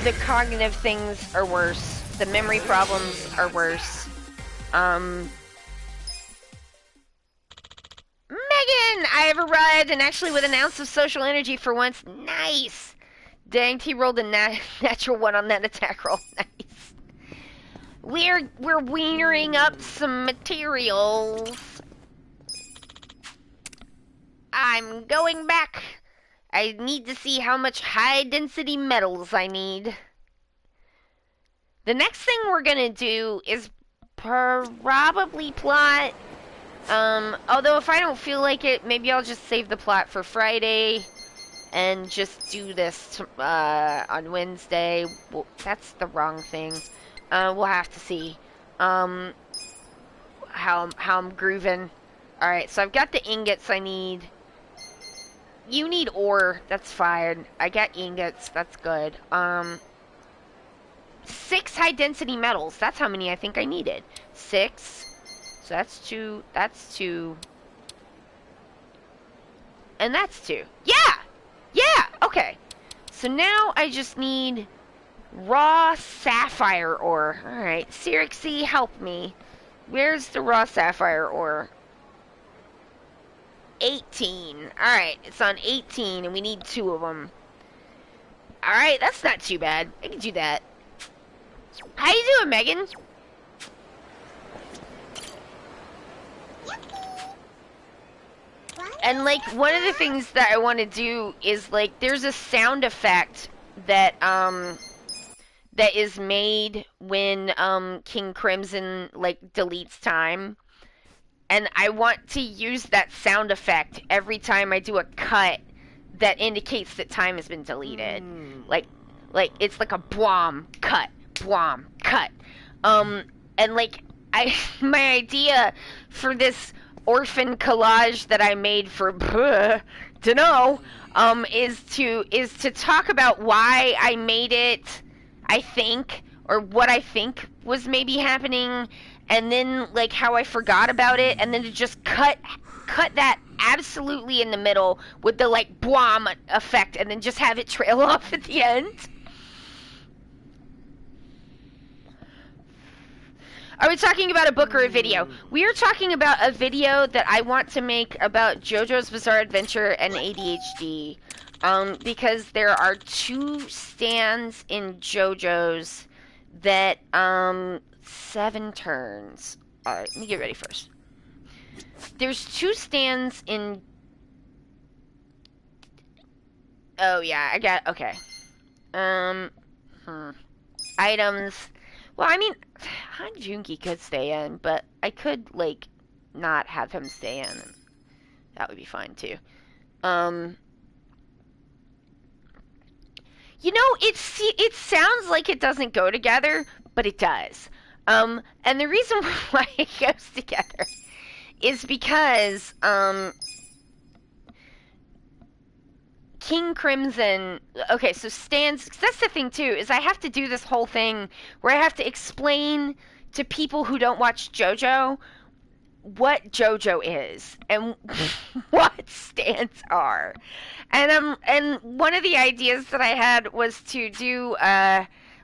The cognitive things are worse. The memory problems are worse. Megan! I have arrived, and actually with an ounce of social energy for once. Nice! Dang, he rolled a natural one on that attack roll. Nice. We're wienering up some materials. I'm going back. I need to see how much high-density metals I need. The next thing we're gonna do is probably plot. Although if I don't feel like it, maybe I'll just save the plot for Friday and just do this on Wednesday. Well, that's the wrong thing. We'll have to see how I'm grooving. All right, so I've got the ingots I need. You need ore. That's fine. I got ingots. That's good. 6 high-density metals. That's how many I think I needed. 6. So that's 2. That's 2. And that's 2. Yeah! Yeah! Okay. So now I just need raw sapphire ore. Alright. Sirixie, help me. Where's the raw sapphire ore? 18. Alright, it's on 18, and we need 2 of them. Alright, that's not too bad. I can do that. How you doing, Megan? And, like, one of the things that I want to do is, like, there's a sound effect that, that is made when, King Crimson, like, deletes time. And I want to use that sound effect every time I do a cut that indicates that time has been deleted. Like it's like a bwom, cut, bwom, cut. And like, my idea for this orphan collage that I made for is to talk about why I made it, I think, or what I think was maybe happening, and then, like, how I forgot about it, and then to just cut that absolutely in the middle with the, like, bwom effect, and then just have it trail off at the end. Are we talking about a book or a video? We are talking about a video that I want to make about JoJo's Bizarre Adventure and ADHD. Because there are 2 stands in JoJo's that, 7 turns. Alright, let me get ready first. There's 2 stands in... Oh, yeah, I got... Okay. Items. Well, I mean, Han Junki could stay in, but I could, like, not have him stay in. That would be fine, too. You know, it sounds like it doesn't go together, but it does. And the reason why it goes together is because, King Crimson. Okay, so stands. That's the thing too, is I have to do this whole thing where I have to explain to people who don't watch JoJo what JoJo is and what stands are. And one of the ideas that I had was to do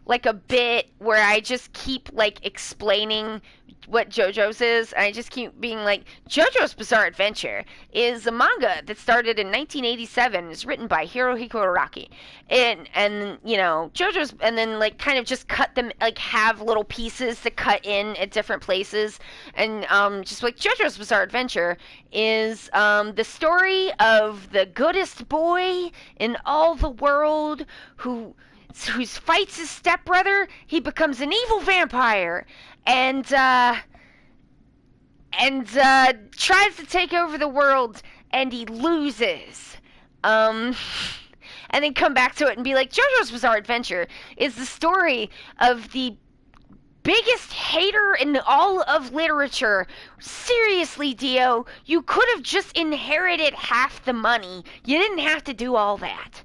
like a bit where I just keep like explaining what JoJo's is. I just keep being like, JoJo's Bizarre Adventure is a manga that started in 1987. It's written by Hirohiko Araki, and you know JoJo's, and then like kind of just cut them, like have little pieces to cut in at different places, and just like JoJo's Bizarre Adventure is the story of the goodest boy in all the world who fights his stepbrother. He becomes an evil vampire and tries to take over the world, and he loses. And then come back to it and be like, JoJo's Bizarre Adventure is the story of the biggest hater in all of literature. Seriously, Dio, you could have just inherited half the money. You didn't have to do all that.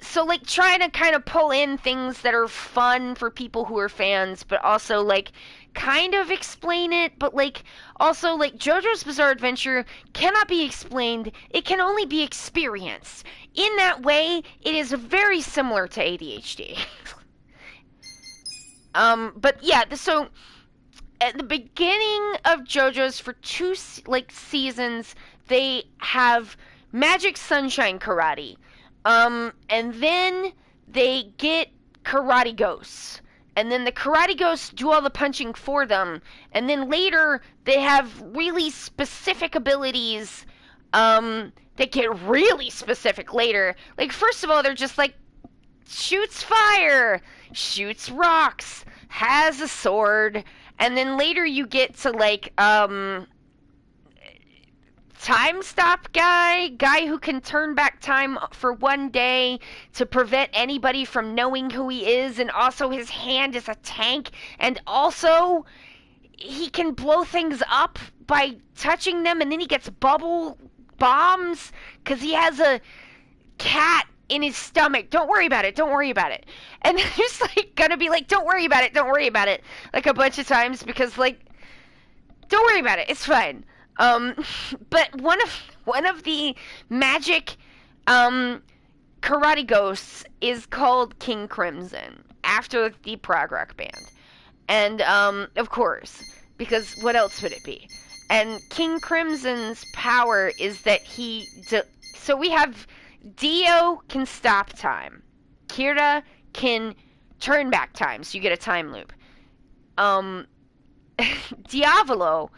So like trying to kind of pull in things that are fun for people who are fans, but also like kind of explain it, but like also like JoJo's Bizarre Adventure cannot be explained, it can only be experienced. In that way, it is very similar to ADHD. But yeah, so at the beginning of JoJo's, for 2 like seasons, they have Magic Sunshine Karate. And then they get Karate Ghosts. And then the Karate Ghosts do all the punching for them. And then later, they have really specific abilities, that get really specific later. Like, first of all, they're just like, shoots fire, shoots rocks, has a sword. And then later you get to, like, time stop guy who can turn back time for 1 day to prevent anybody from knowing who he is, and also his hand is a tank, and also he can blow things up by touching them, and then he gets bubble bombs because he has a cat in his stomach. Don't worry about it, don't worry about it. And they're just like gonna be like, don't worry about it, don't worry about it, like a bunch of times, because like, don't worry about it, it's fine. But one of the magic karate ghosts is called King Crimson, after the prog rock band. And of course, because what else would it be? And King Crimson's power is that so we have Dio can stop time. Kira can turn back time, so you get a time loop. Diavolo,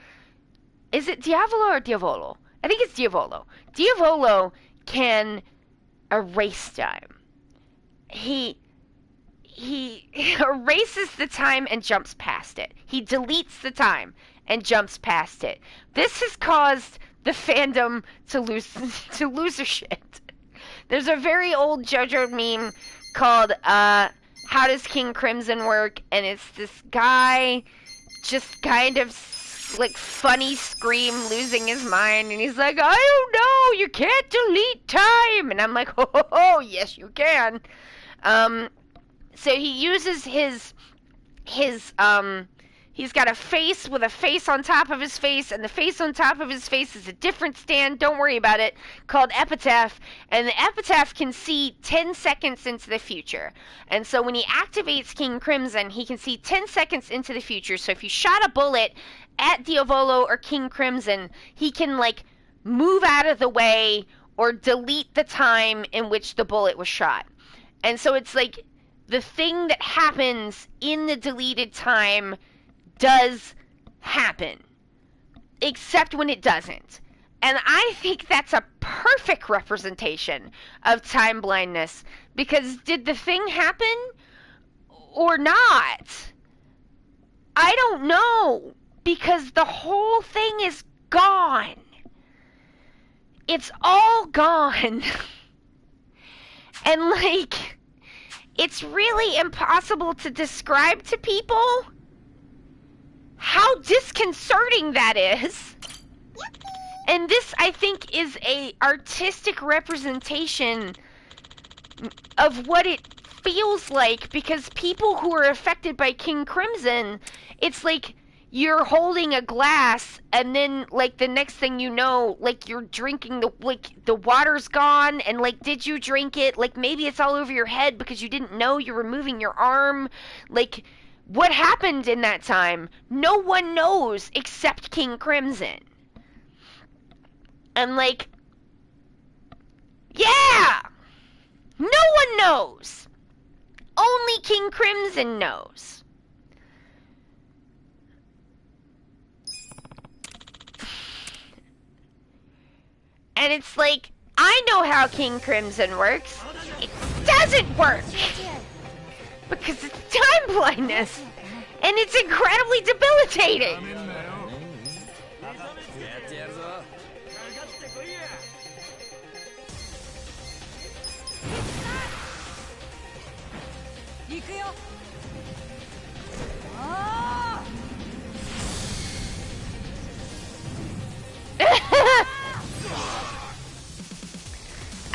is it Diavolo or Diavolo? I think it's Diavolo. Diavolo can erase time. He erases the time and jumps past it. He deletes the time and jumps past it. This has caused the fandom to lose their shit. There's a very old JoJo meme called How Does King Crimson Work? And it's this guy just kind of like funny scream, losing his mind, and he's like, I don't know, you can't delete time. And I'm like, oh, yes you can. So he uses his he's got a face with a face on top of his face, and the face on top of his face is a different stand, don't worry about it, called Epitaph, and the Epitaph can see 10 seconds into the future. And so when he activates King Crimson, he can see 10 seconds into the future. So if you shot a bullet at Diavolo or King Crimson, he can like move out of the way or delete the time in which the bullet was shot. And so it's like the thing that happens in the deleted time does happen, except when it doesn't. And I think that's a perfect representation of time blindness, because did the thing happen or not? I don't know, because the whole thing is gone. It's all gone. And like, it's really impossible to describe to people how disconcerting that is. And this, I think, is a artistic representation of what it feels like, because people who are affected by King Crimson, it's like you're holding a glass and then like the next thing you know, like you're drinking the water's gone, and like, did you drink it? Like, maybe it's all over your head because you didn't know you were moving your arm. Like, what happened in that time? No one knows except King Crimson. And like, yeah! No one knows! Only King Crimson knows. And it's like, I know how King Crimson works. It doesn't work! Because it's time blindness. And it's incredibly debilitating.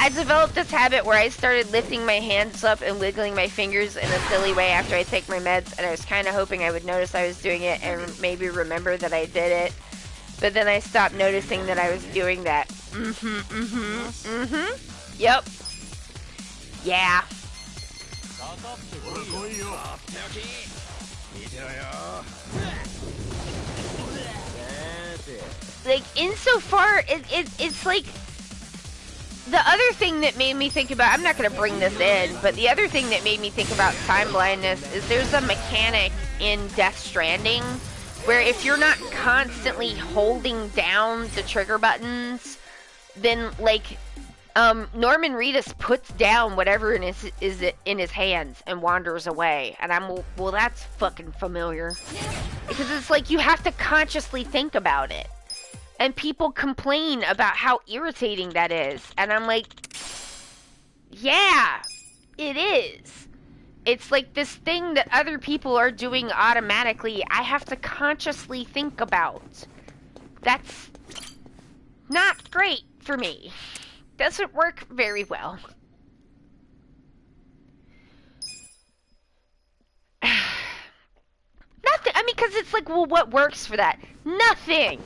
I developed this habit where I started lifting my hands up and wiggling my fingers in a silly way after I take my meds, and I was kind of hoping I would notice I was doing it and maybe remember that I did it. But then I stopped noticing that I was doing that. Yep. Yeah. Like, insofar, it's like, the other thing that made me think about, I'm not going to bring this in, but the other thing that made me think about time blindness is there's a mechanic in Death Stranding where if you're not constantly holding down the trigger buttons, then, like, Norman Reedus puts down whatever is in his hands and wanders away. And I'm, well, that's fucking familiar. Because it's like you have to consciously think about it. And people complain about how irritating that is. And I'm like, yeah, it is. It's like this thing that other people are doing automatically, I have to consciously think about. That's not great for me. Doesn't work very well. Nothing. I mean, because it's like, well, what works for that? Nothing.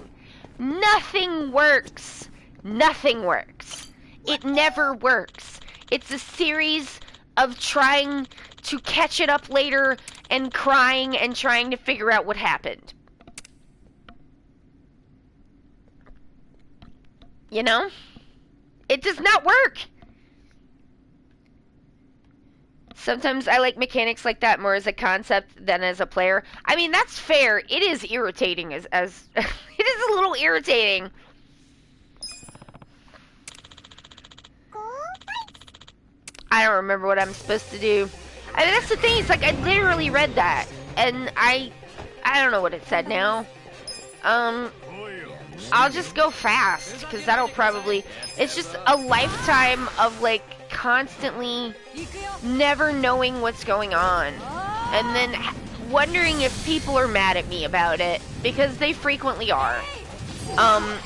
Nothing works. Nothing works. It never works. It's a series of trying to catch it up later and crying and trying to figure out what happened. You know? It does not work. Sometimes I like mechanics like that more as a concept than as a player. I mean, that's fair. It is irritating as it is a little irritating. I don't remember what I'm supposed to do. I mean, that's the thing. It's like I literally read that, and I don't know what it said now. I'll just go fast because that'll probably. It's just a lifetime of like constantly never knowing what's going on, and then wondering if people are mad at me about it, because they frequently are. And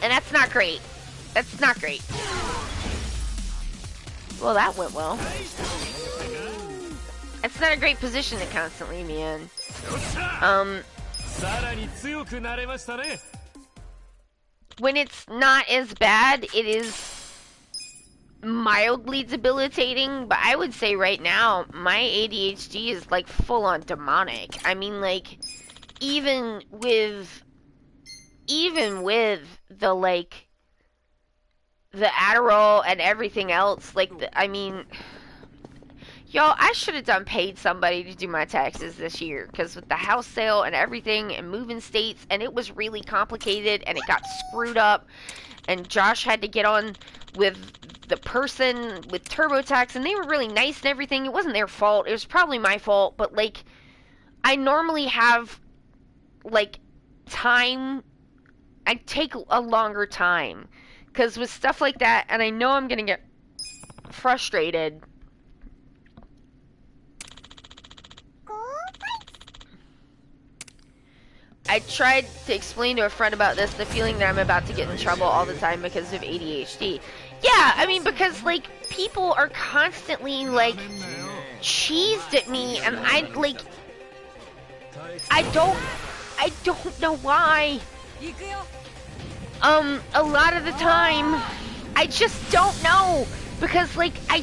that's not great. That's not great. Well, that went well. It's not a great position to constantly be in. When it's not as bad, it is mildly debilitating, but I would say right now, my ADHD is like full on demonic. I mean, like, even with the like the Adderall and everything else, like, I mean, y'all, I should have paid somebody to do my taxes this year, because with the house sale and everything and moving states, and it was really complicated and it got screwed up, and Josh had to get on with the person with TurboTax, and they were really nice and everything. It wasn't their fault. It was probably my fault, but like, I normally have like time. I take a longer time, because with stuff like that, and I know I'm gonna get frustrated. I tried to explain to a friend about this, the feeling that I'm about to get in trouble all the time because of ADHD. Yeah, I mean, because, like, people are constantly, like, cheesed at me, and I don't know why. A lot of the time, I just don't know, because, like, I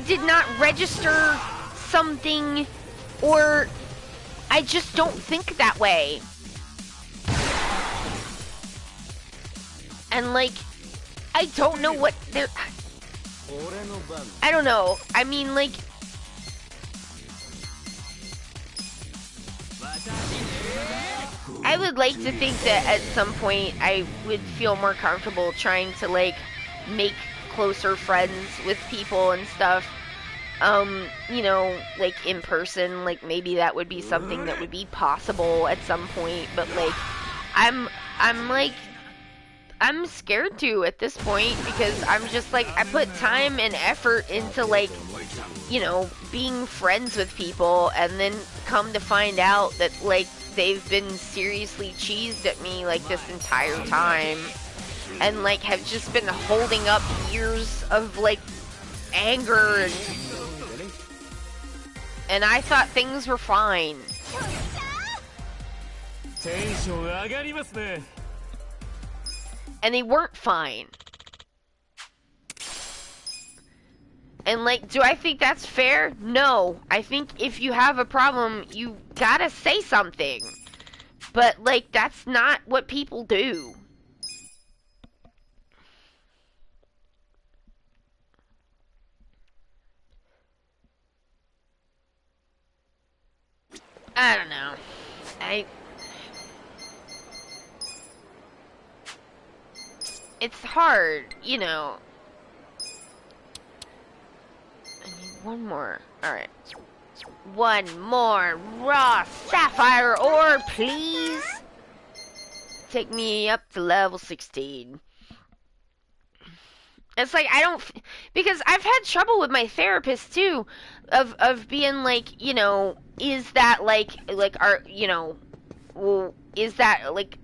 did not register something, or I just don't think that way. And, like, I don't know what they're... I don't know. I mean, like... I would like to think that at some point I would feel more comfortable trying to, like, make closer friends with people and stuff. You know, like, in person, like, maybe that would be something that would be possible at some point, but, like, I'm scared to at this point, because I'm just, like, I put time and effort into, like, you know, being friends with people, and then come to find out that, like, they've been seriously cheesed at me, like, this entire time, and, like, have just been holding up years of, like, anger, and I thought things were fine. And they weren't fine. And, like, do I think that's fair? No. I think if you have a problem, you gotta say something. But, like, that's not what people do. I don't know. It's hard, you know. I need one more. Alright. One more raw sapphire ore, please. Take me up to level 16. It's like, I don't... Because I've had trouble with my therapist, too. Of being like, you know, is that, like, are, you know... Well, is that, like...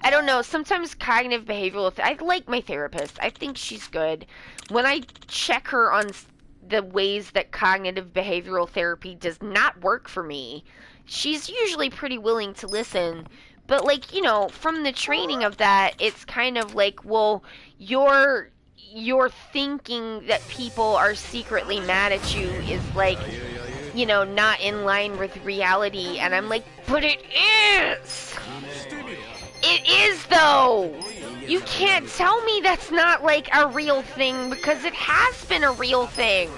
I don't know, sometimes cognitive behavioral... I like my therapist. I think she's good. When I check her on the ways that cognitive behavioral therapy does not work for me, she's usually pretty willing to listen. But, like, you know, from the training of that, it's kind of like, well, you're thinking that people are secretly mad at you is, like, you know, not in line with reality. And I'm like, but it is! It is, though! You can't tell me that's not, like, a real thing, because it has been a real thing.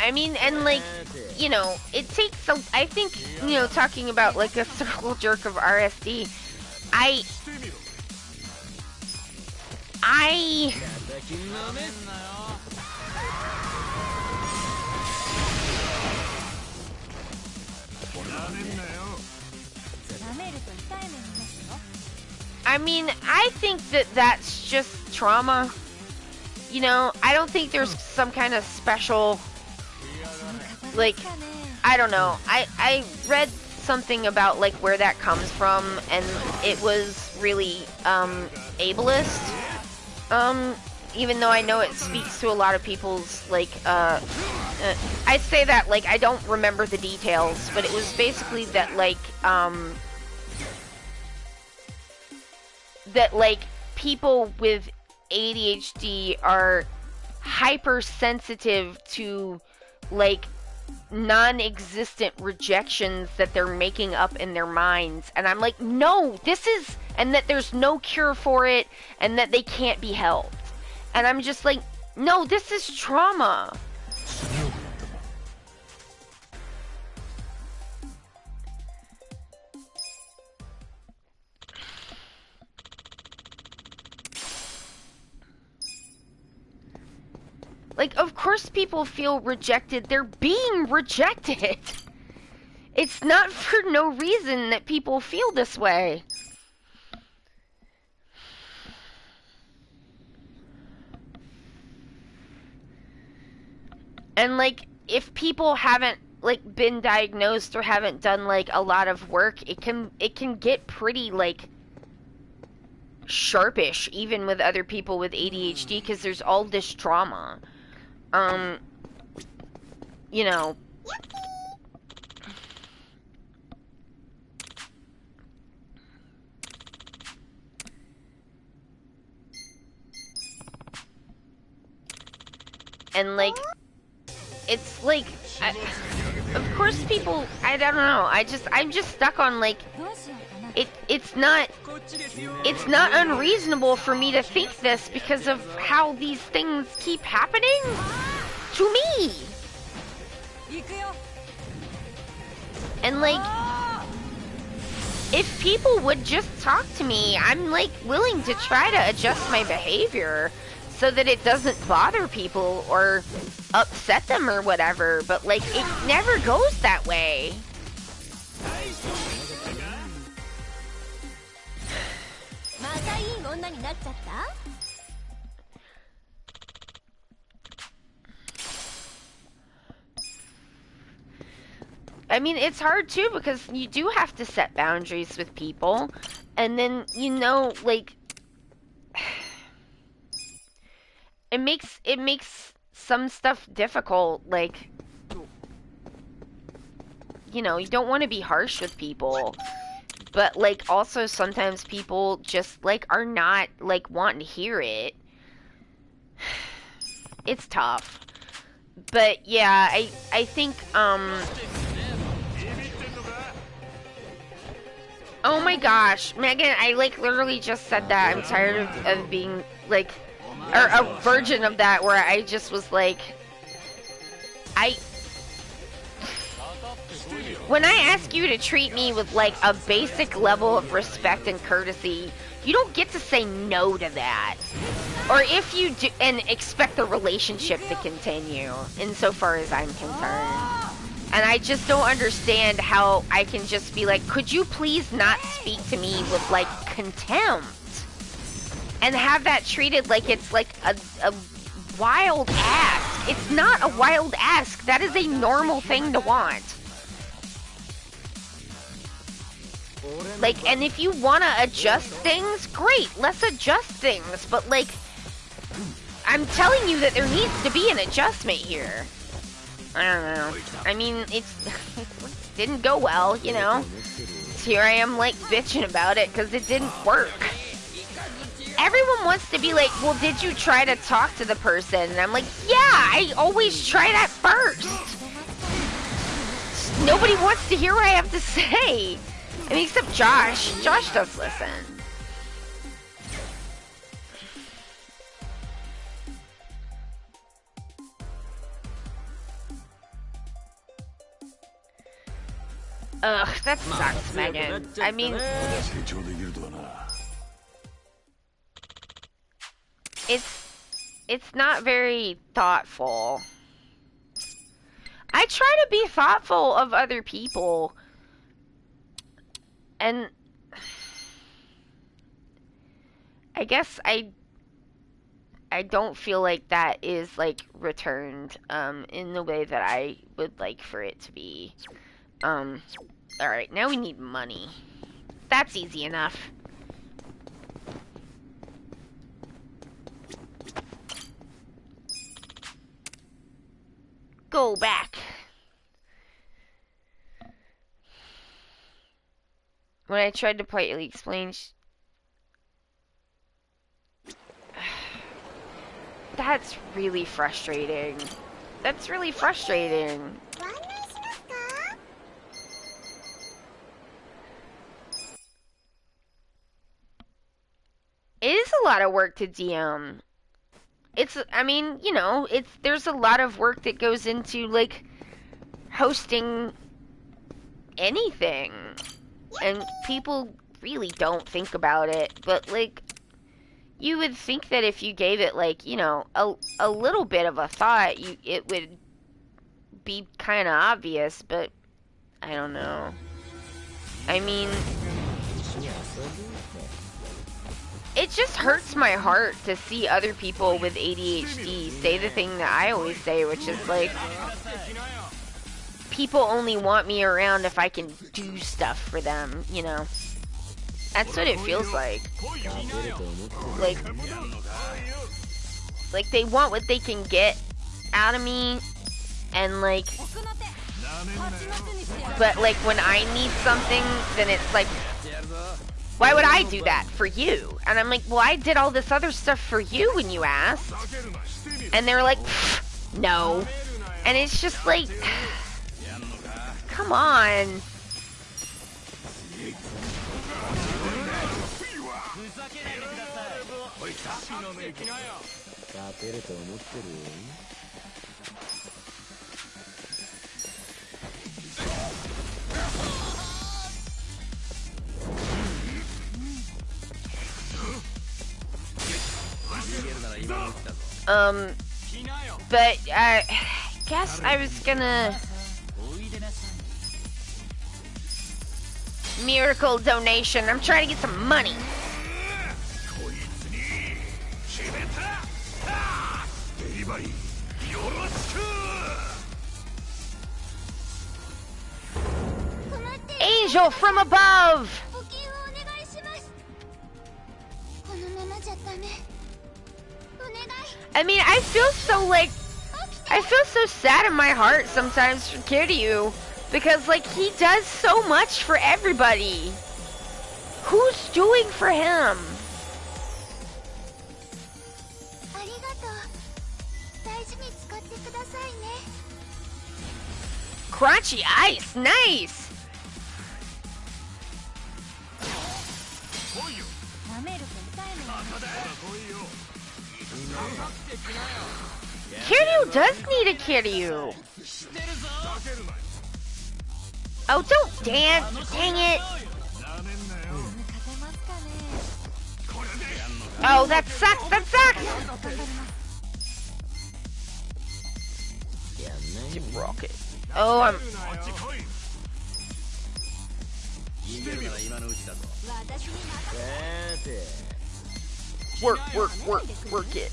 I mean, and, like, you know, it takes some... I think, you know, talking about, like, a circle jerk of RSD, I mean, I think that that's just trauma. You know, I don't think there's some kind of special... Like, I don't know. I read something about, like, where that comes from, and it was really, ableist. Even though I know it speaks to a lot of people's, like, I say that like I don't remember the details, but it was basically that like people with ADHD are hypersensitive to like non-existent rejections that they're making up in their minds, and I'm like, no, this is, and that there's no cure for it, and that they can't be helped, and I'm just like, no, this is trauma. Like, of course people feel rejected. They're being rejected. It's not for no reason that people feel this way. And, like, if people haven't, like, been diagnosed or haven't done, like, a lot of work, it can get pretty, like, sharpish, even with other people with ADHD, because there's all this trauma. You know. And, like, it's like, of course people, I don't know, I'm just stuck on, like, it's not unreasonable for me to think this because of how these things keep happening to me. And, like, if people would just talk to me, I'm, like, willing to try to adjust my behavior so that it doesn't bother people or upset them or whatever, but, like, it never goes that way. I mean, it's hard too because you do have to set boundaries with people, and then, you know, like, it makes some stuff difficult, like, you know, you don't want to be harsh with people, but, like, also sometimes people just, like, are not, like, wanting to hear it. It's tough. But, yeah, I think, oh my gosh, Megan, I, like, literally just said that. I'm tired of being, like, or a virgin of that, where I just was like, when I ask you to treat me with, like, a basic level of respect and courtesy, you don't get to say no to that. Or if you do, and expect the relationship to continue, insofar as I'm concerned. And I just don't understand how I can just be like, could you please not speak to me with, like, contempt? And have that treated like it's, like, a wild ask. It's not a wild ask. That is a normal thing to want. Like, and if you want to adjust things, great, let's adjust things. But, like, I'm telling you that there needs to be an adjustment here. I don't know. I mean, it didn't go well, you know? Here I am, like, bitching about it because it didn't work. Everyone wants to be like, well, did you try to talk to the person? And I'm like, yeah, I always try that first. Nobody wants to hear what I have to say. I mean, except Josh. Josh does listen. Ugh, that sucks, Megan. I mean, it's not very thoughtful. I try to be thoughtful of other people. And I guess I don't feel like that is, like, returned in the way that I would like for it to be. Alright, now we need money. That's easy enough. go back. When I tried to politely explain, that's really frustrating. That's really frustrating. It is a lot of work to DM. I mean, you know, there's a lot of work that goes into, like, hosting anything. And people really don't think about it. But, like, you would think that if you gave it, like, you know, a little bit of a thought, it would be kind of obvious, but I don't know. I mean, it just hurts my heart to see other people with ADHD say the thing that I always say, which is like, people only want me around if I can do stuff for them, you know? That's what it feels like. Like they want what they can get out of me, and like, but like when I need something, then it's like, why would I do that for you? And I'm like, well, I did all this other stuff for you when you asked. And they're like, no. And it's just like, come on. But I guess I was gonna miracle donation. I'm trying to get some money. Angel from above. I mean, I feel so sad in my heart sometimes for Kiryu, because like he does so much for everybody. Who's doing for him? Crunchy ice, nice. Kiryu does need a Kiryu. Oh, don't dance, dang it. Oh, that sucks, that sucks. Rocket. Oh, I'm... Work it.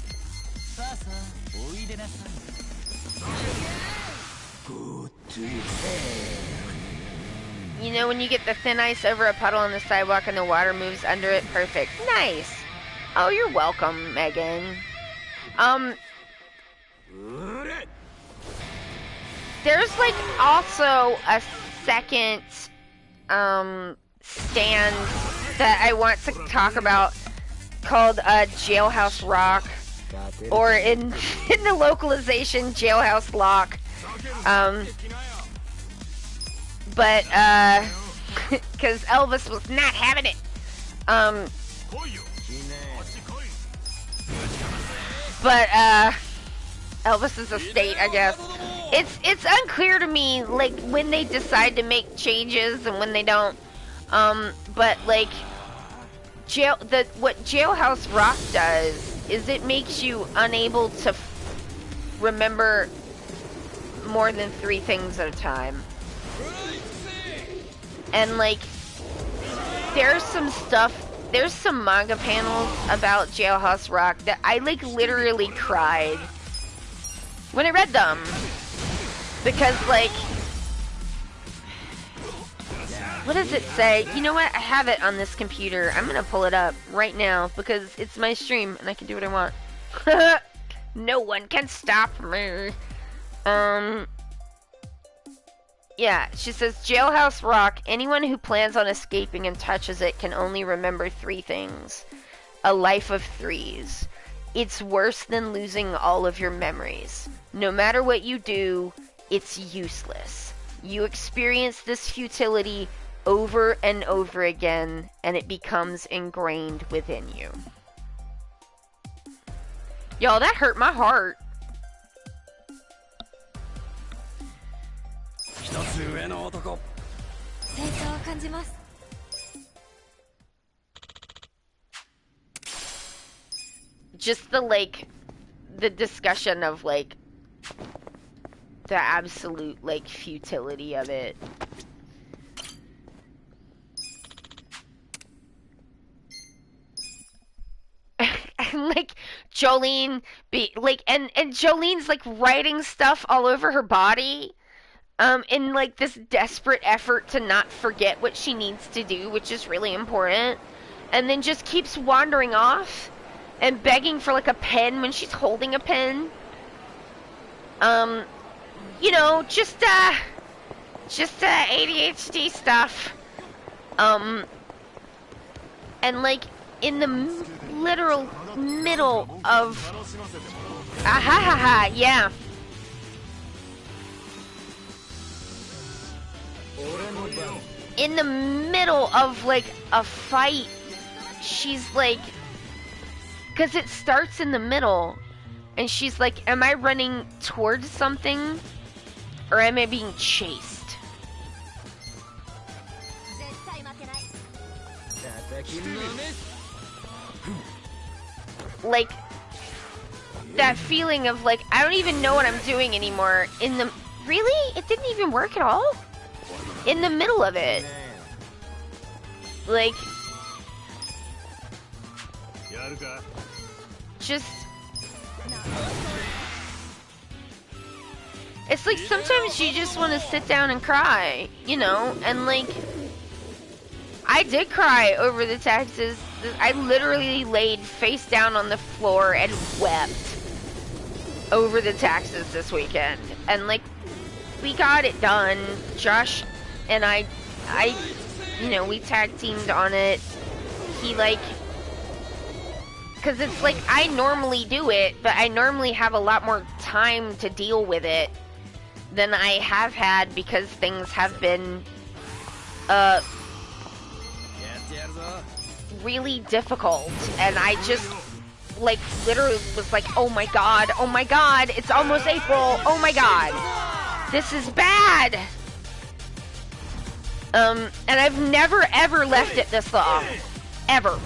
You know when you get the thin ice over a puddle on the sidewalk and the water moves under it? Perfect. Nice. Oh, you're welcome, Megan. There's like also a second stand that I want to talk about called Jailhouse Rock, or in the localization Jailhouse Lock. But because Elvis was not having it. But Elvis's estate, I guess. It's unclear to me, like, when they decide to make changes and when they don't. But like, what Jailhouse Rock does is it makes you unable to remember more than 3 things at a time. And like, there's some manga panels about Jailhouse Rock that I like literally cried when I read them. Because like, what does it say? You know what? I have it on this computer. I'm gonna pull it up right now because it's my stream and I can do what I want. No one can stop me. Um, yeah, she says, Jailhouse Rock, anyone who plans on escaping and touches it can only remember 3 things. A life of 3s. It's worse than losing all of your memories. No matter what you do, it's useless. You experience this futility over and over again, and it becomes ingrained within you. Y'all, that hurt my heart. Just the discussion of, like, the absolute, like, futility of it. And, like, Jolene and Jolene's, like, writing stuff all over her body, in, like, this desperate effort to not forget what she needs to do, which is really important, and then just keeps wandering off and begging for, like, a pen when she's holding a pen. You know, just ADHD stuff. And, like, in the literal middle of... yeah. In the middle of, like, a fight, she's like... Because it starts in the middle, and she's like, am I running towards something? Or am I being chased? Like, that feeling of, like, I don't even know what I'm doing anymore. Really? It didn't even work at all? In the middle of it. Like... Just... It's like sometimes you just want to sit down and cry, you know? And, like... I did cry over the taxes. I literally laid face down on the floor and wept over the taxes this weekend. And, like, we got it done. Josh and I, you know, we tag teamed on it. He, like... Because it's like, I normally do it, but I normally have a lot more time to deal with it than I have had because things have been, really difficult. And I just, like, literally was like, oh my god, it's almost April, oh my god, this is bad. And I've never ever left it this long. Ever.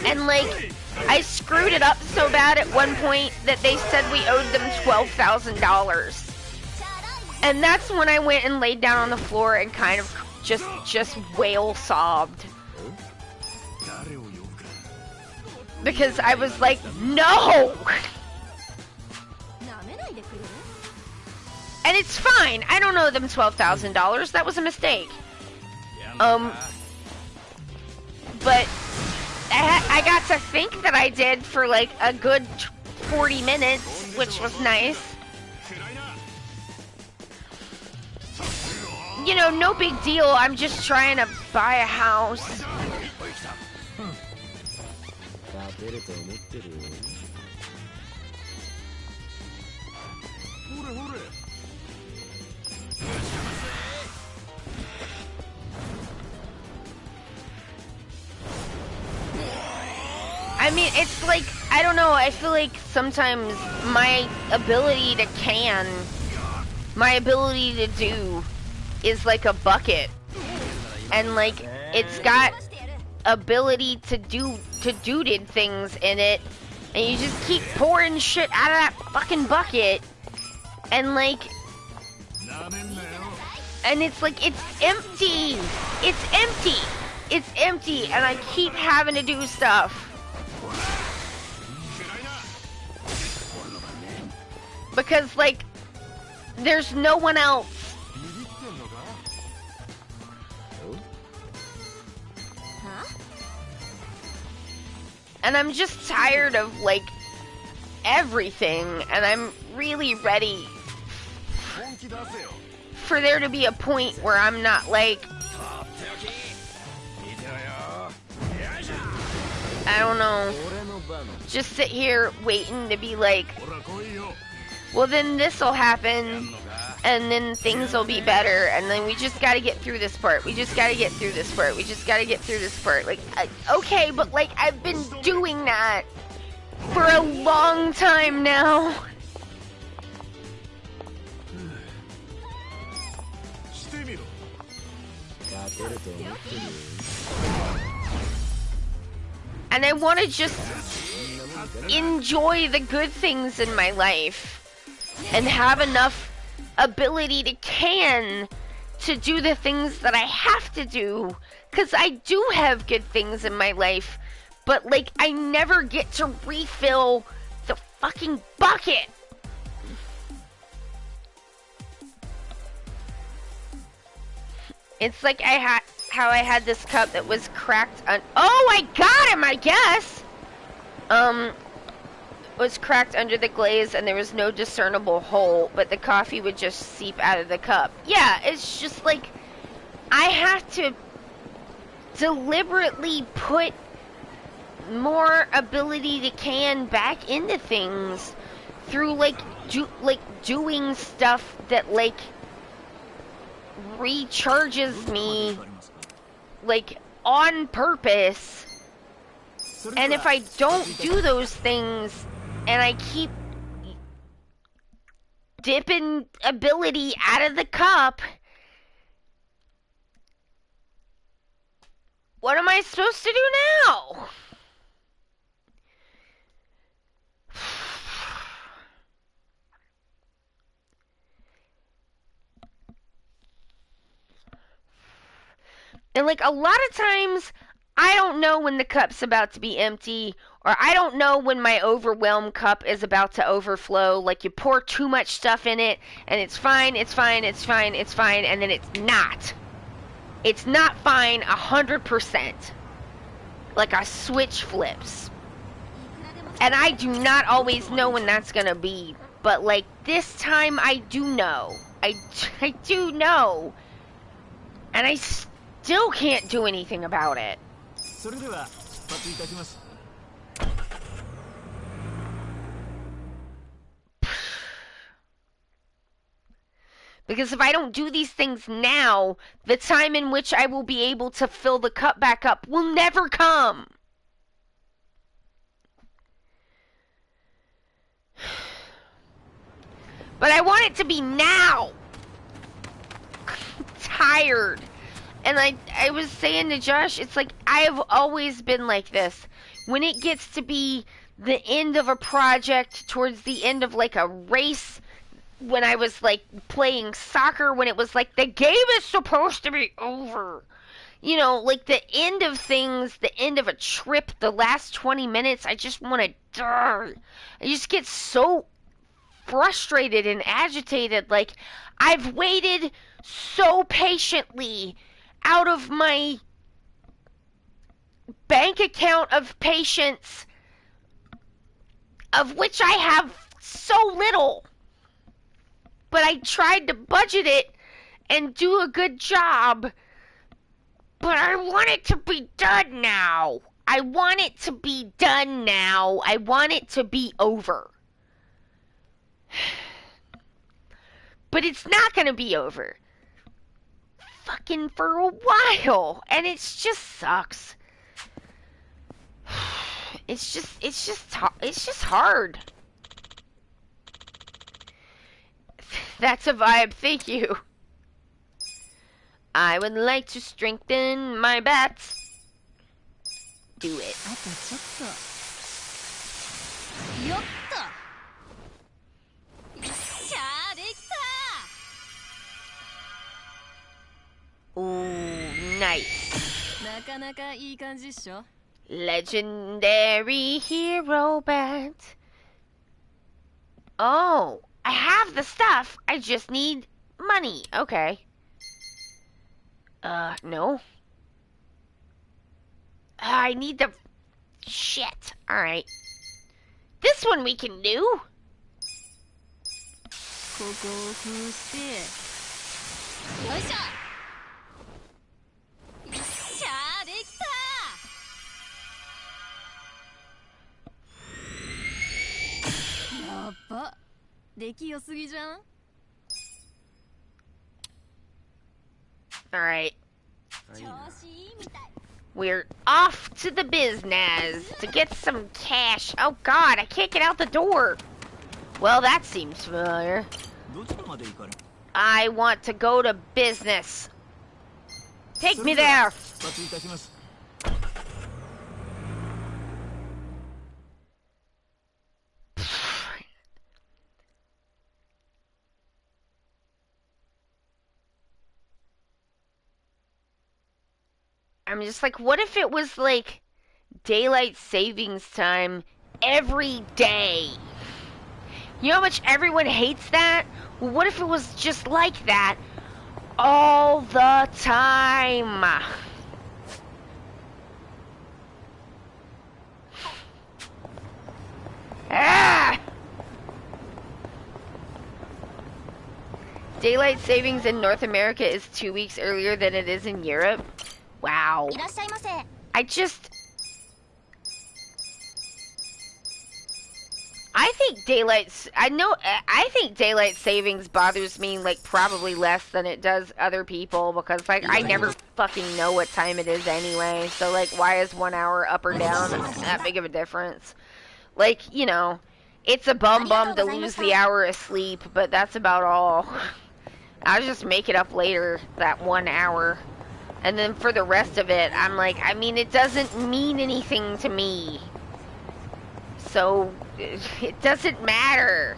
And, like, I screwed it up so bad at one point that they said we owed them $12,000. And that's when I went and laid down on the floor and kind of just wail sobbed. Because I was like, no! And it's fine. I don't owe them $12,000. That was a mistake. But... I got to think that I did for, like, a good 40 minutes, which was nice. You know, no big deal. I'm just trying to buy a house. I mean, it's like, I don't know, I feel like sometimes my ability to do is like a bucket. And, like, it's got ability to do things in it, and you just keep pouring shit out of that fucking bucket, and, like, and it's like, it's empty, and I keep having to do stuff. Because, like, there's no one else. And I'm just tired of, like, everything, and I'm really ready for there to be a point where I'm not like, I don't know, just sit here waiting to be like, well then this'll happen, and then things will be better, and then we just gotta get through this part, we just gotta get through this part, we just gotta get through this part. Like, okay, but like, I've been doing that for a long time now. And I want to just enjoy the good things in my life and have enough ability to do the things that I have to do, because I do have good things in my life, but like, I never get to refill the fucking bucket. It's like how I had this cup that was cracked on. Oh, I got him, I guess. Was cracked under the glaze and there was no discernible hole, but the coffee would just seep out of the cup. Yeah, it's just like, I have to deliberately put more ability to can back into things through like doing stuff that like recharges me like on purpose. And if I don't do those things and I keep dipping ability out of the cup, what am I supposed to do now? And like, a lot of times I don't know when the cup's about to be empty, or I don't know when my overwhelmed cup is about to overflow. Like, you pour too much stuff in it and it's fine, it's fine, it's fine, it's fine, and then it's not. It's not fine 100%. Like, a switch flips. And I do not always know when that's gonna be. But like, this time I do know. I do know. And I still can't do anything about it. Because if I don't do these things now, the time in which I will be able to fill the cup back up will never come. But I want it to be now. I'm tired. And I was saying to Josh, it's like, I've always been like this. When it gets to be the end of a project, towards the end of like a race, when I was like playing soccer, when it was like, the game is supposed to be over. You know, like the end of things, the end of a trip, the last 20 minutes, I just want to die. I just get so frustrated and agitated. Like, I've waited so patiently out of my bank account of patience, of which I have so little. But I tried to budget it and do a good job. But I want it to be done now. I want it to be done now. I want it to be over. But it's not going to be over. Fucking for a while. And it just sucks. It's just hard. That's a vibe, thank you. I would like to strengthen my bats. Do it. Ooh, nice. Legendary hero bat. Oh, I have the stuff. I just need money. Okay. No. I need the shit. Alright. This one we can do. ここを封して。よいしょ。しゃあできた。やっば。出来良すぎじゃん。All right. 調子いいみたい。 We're off to the business to get some cash. Oh God, I can't get out the door. Well, that seems familiar. I want to go to business. Take me there. I'm just like, what if it was like daylight savings time every day? You know how much everyone hates that? Well, what if it was just like that all the time? Ah! Daylight savings in North America is 2 weeks earlier than it is in Europe. Wow. I think daylight savings bothers me like probably less than it does other people because like I never fucking know what time it is anyway. So like why is 1 hour up or down that big of a difference? Like, you know, it's a bum to lose the hour of sleep, but that's about all. I'll just make it up later, that 1 hour. And then for the rest of it, I'm like, I mean, it doesn't mean anything to me. So, it doesn't matter.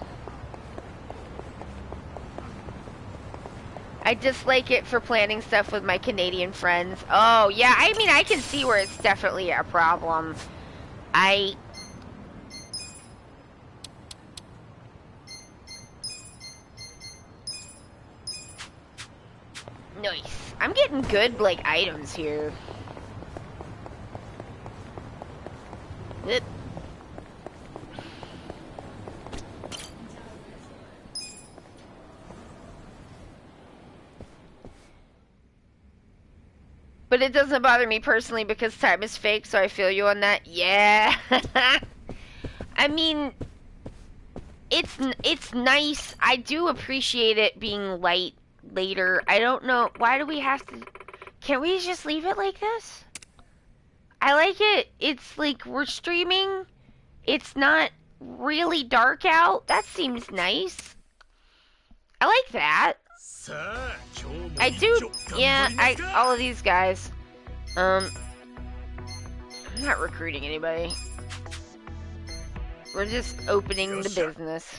I dislike it for planning stuff with my Canadian friends. Oh, yeah, I mean, I can see where it's definitely a problem. Nice. I'm getting good, like, items here. Oop. But it doesn't bother me personally because time is fake, so I feel you on that. Yeah. I mean, it's nice. I do appreciate it being light later. I don't know. Why do we have to... Can we just leave it like this? I like it. It's like we're streaming. It's not really dark out. That seems nice. I like that. I do. Yeah, all of these guys. I'm not recruiting anybody. We're just opening the business.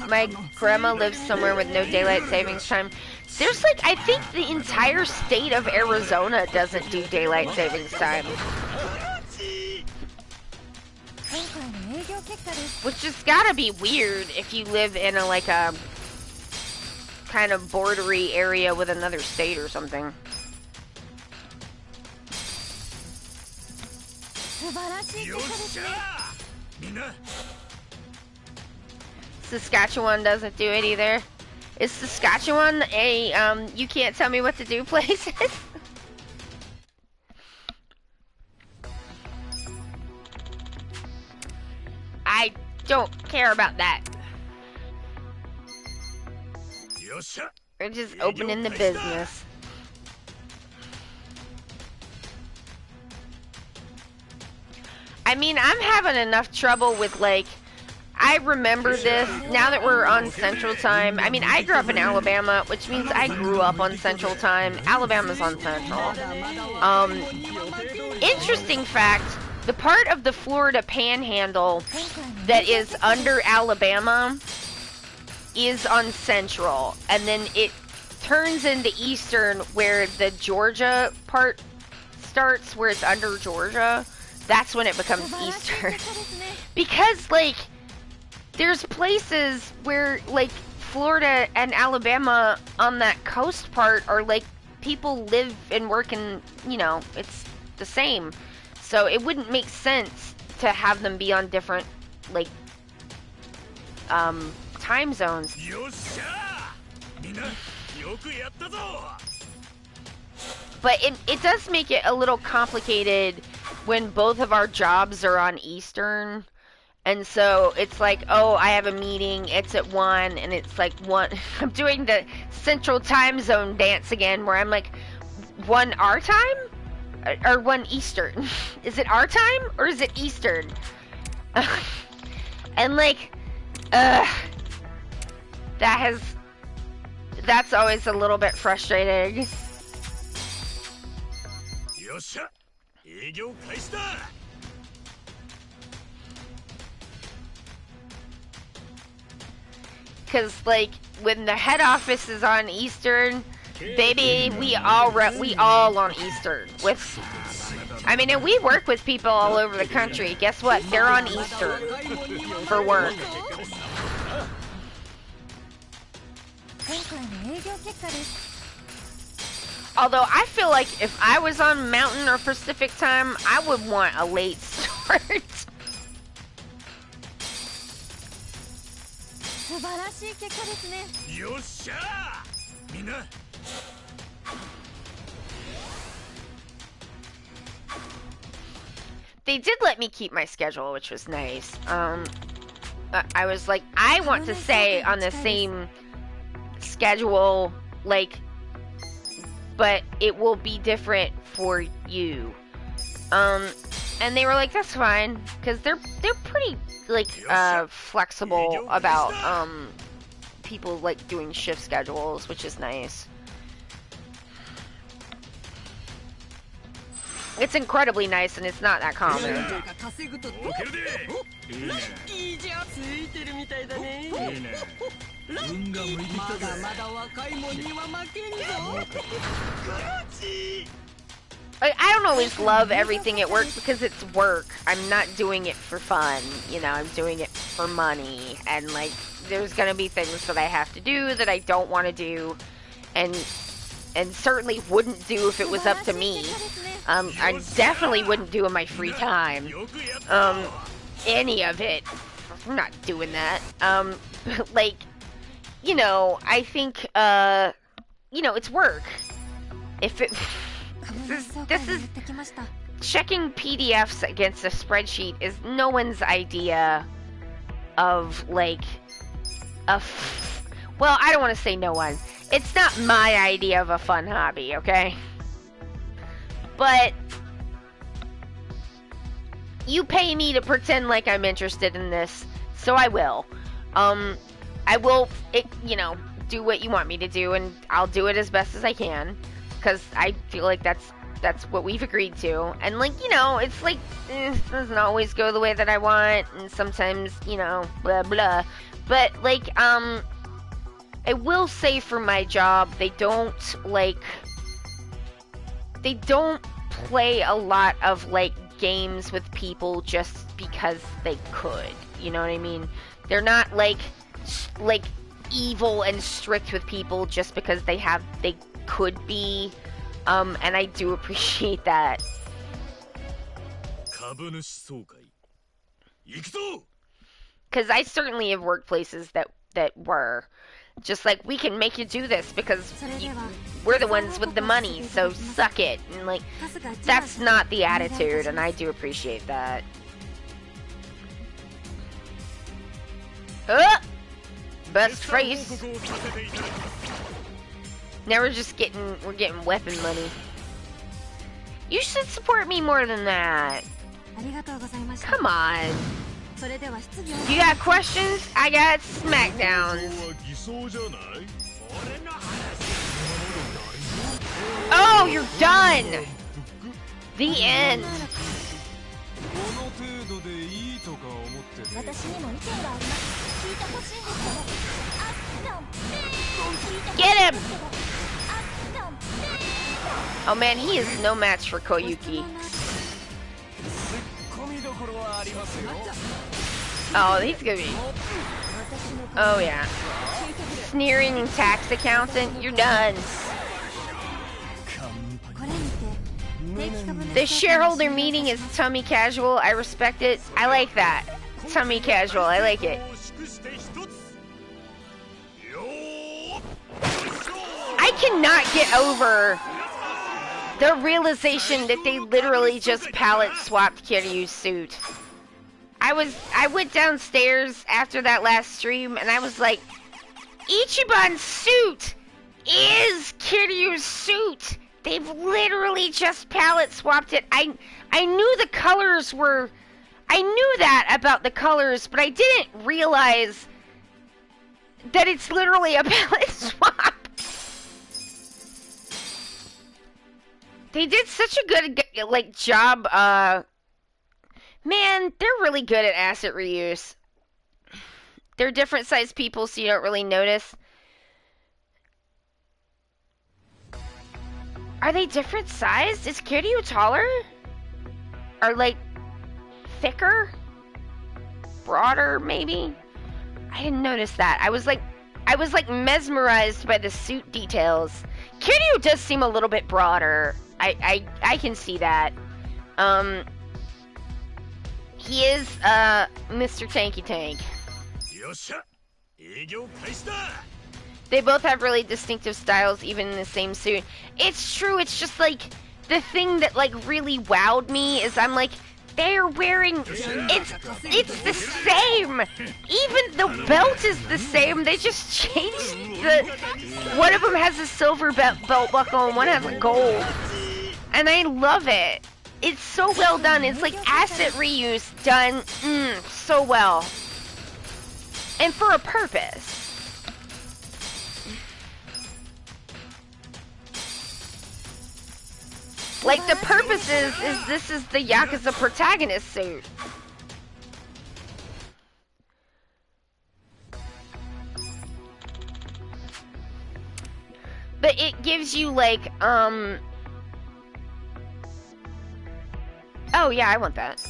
My grandma lives somewhere with no daylight savings time. There's like, I think the entire state of Arizona doesn't do daylight savings time. Which has gotta be weird if you live in a, like a kind of bordery area with another state or something. Saskatchewan doesn't do it either. Is Saskatchewan a, you can't tell me what to do places? I don't care about that. We're just opening the business. I mean, I'm having enough trouble with, like, I remember this, now that we're on Central Time. I mean, I grew up in Alabama, which means I grew up on Central Time. Alabama's on Central. Interesting fact, the part of the Florida Panhandle that is under Alabama is on Central. And then it turns into Eastern where the Georgia part starts, where it's under Georgia. That's when it becomes Eastern. Because, like, there's places where, like, Florida and Alabama on that coast part are, like, people live and work in, you know, it's the same. So it wouldn't make sense to have them be on different, like, time zones. But it does make it a little complicated when both of our jobs are on Eastern. And so it's like, oh, I have a meeting, it's at 1, and it's like 1. I'm doing the Central Time Zone dance again, where I'm like, 1 our time? Or 1 Eastern? Is it our time, or is it Eastern? And like, that's always a little bit frustrating. Cause like when the head office is on Eastern, baby, we all on Eastern. With, I mean, and we work with people all over the country. Guess what? They're on Eastern for work. Although I feel like if I was on Mountain or Pacific time, I would want a late start. They did let me keep my schedule, which was nice. I was like, I want to stay on the same schedule, like, but it will be different for you. And they were like, that's fine, because they're pretty, like, flexible about, people, like, doing shift schedules, which is nice. It's incredibly nice, and it's not that common. I don't always love everything at work because it's work. I'm not doing it for fun, you know, I'm doing it for money. And, like, there's gonna be things that I have to do that I don't want to do, and certainly wouldn't do if it was up to me. I definitely wouldn't do in my free time. Any of it. I'm not doing that. Like, you know, I think, you know, it's work. If it... This is... Checking PDFs against a spreadsheet is no one's idea of, like, well, I don't want to say no one. It's not my idea of a fun hobby, okay? But you pay me to pretend like I'm interested in this, so I will. I will, you know, do what you want me to do, and I'll do it as best as I can, because I feel like that's what we've agreed to. And, like, you know, it's like, it doesn't always go the way that I want, and sometimes, you know, blah, blah. But, like, I will say for my job, they don't play a lot of, like, games with people just because they could. You know what I mean? They're not, like evil and strict with people just because they could be. And I do appreciate that. Because I certainly have worked places that were just like, we can make you do this because we're the ones with the money, so suck it. And, like, that's not the attitude, and I do appreciate that. Best face. Now we're getting weapon money. You should support me more than that. Come on. You got questions? I got smackdowns. Oh, you're done. The end. Get him! Oh man, he is no match for Koyuki. Oh, he's gonna be. Oh yeah. Sneering tax accountant, you're done. The shareholder meeting is tummy casual. I respect it. I like that. Tummy casual. I like it. I cannot get over the realization that they literally just palette swapped Kiryu's suit. I went downstairs after that last stream and I was like, Ichiban's suit is Kiryu's suit. They've literally just palette swapped it. I knew the colors were... I knew that about the colors, but I didn't realize that it's literally a palette swap. They did such a good, like, job, man, they're really good at asset reuse. They're different sized people, so you don't really notice. Are they different sized? Is Kiryu taller? Or, like, thicker? Broader, maybe? I didn't notice that. I was like mesmerized by the suit details. Kiryu does seem a little bit broader. I can see that. He is, Mr. Tanky Tank. They both have really distinctive styles, even in the same suit. It's true, it's just like, the thing that, like, really wowed me is I'm like, they're wearing, it's the same! Even the belt is the same, they just changed one of them has a silver belt buckle and one has a gold. And I love it. It's so well done, it's like asset reuse done, so well. And for a purpose. Like, the purpose is this is the Yakuza protagonist suit. But it gives you, like, oh, yeah, I want that.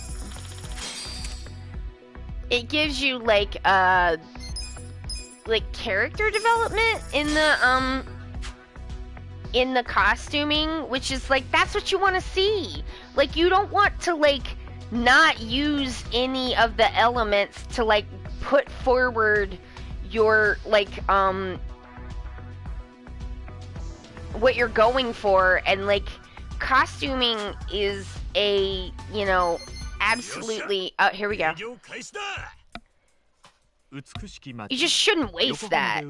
It gives you, like character development in the costuming, which is like, that's what you want to see. Like, you don't want to, like, not use any of the elements to, like, put forward your, like, what you're going for, and, like, costuming is a, you know, absolutely, here we go. You just shouldn't waste that.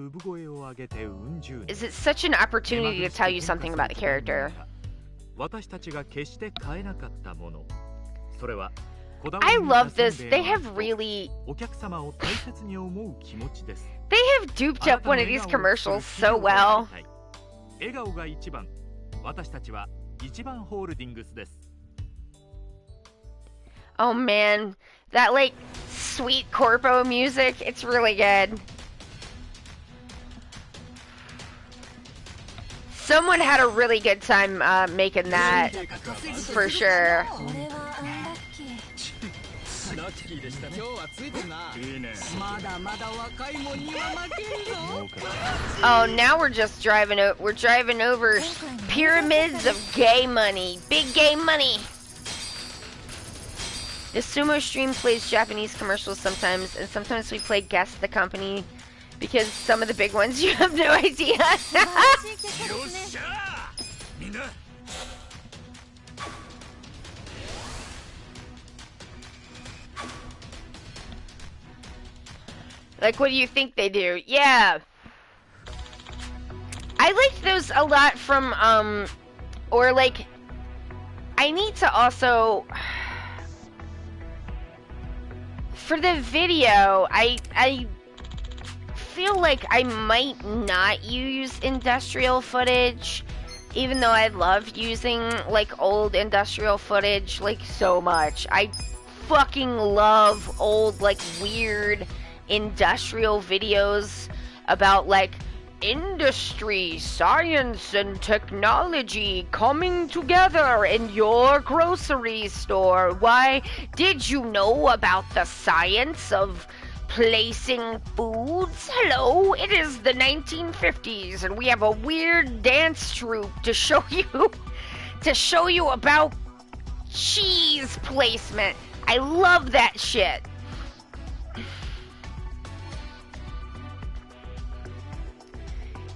Is it such an opportunity to tell you something about the character? I love this. They have really... They have duped up one of these commercials so well. Oh man, that, like, sweet corpo music, it's really good. Someone had a really good time making that, for sure. Oh, now we're just driving over pyramids of gay money. Big gay money. The sumo stream plays Japanese commercials sometimes, and sometimes we play Guess the Company, because some of the big ones you have no idea. Like, what do you think they do? Yeah. I liked those a lot from, or like, I need to also... For the video, I feel like I might not use industrial footage, even though I love using, like, old industrial footage, like, so much. I fucking love old, like, weird industrial videos about, like, industry, science, and technology coming together in your grocery store. Why, did you know about the science of placing foods? Hello, it is the 1950s, and we have a weird dance troupe to show you about cheese placement. I love that shit.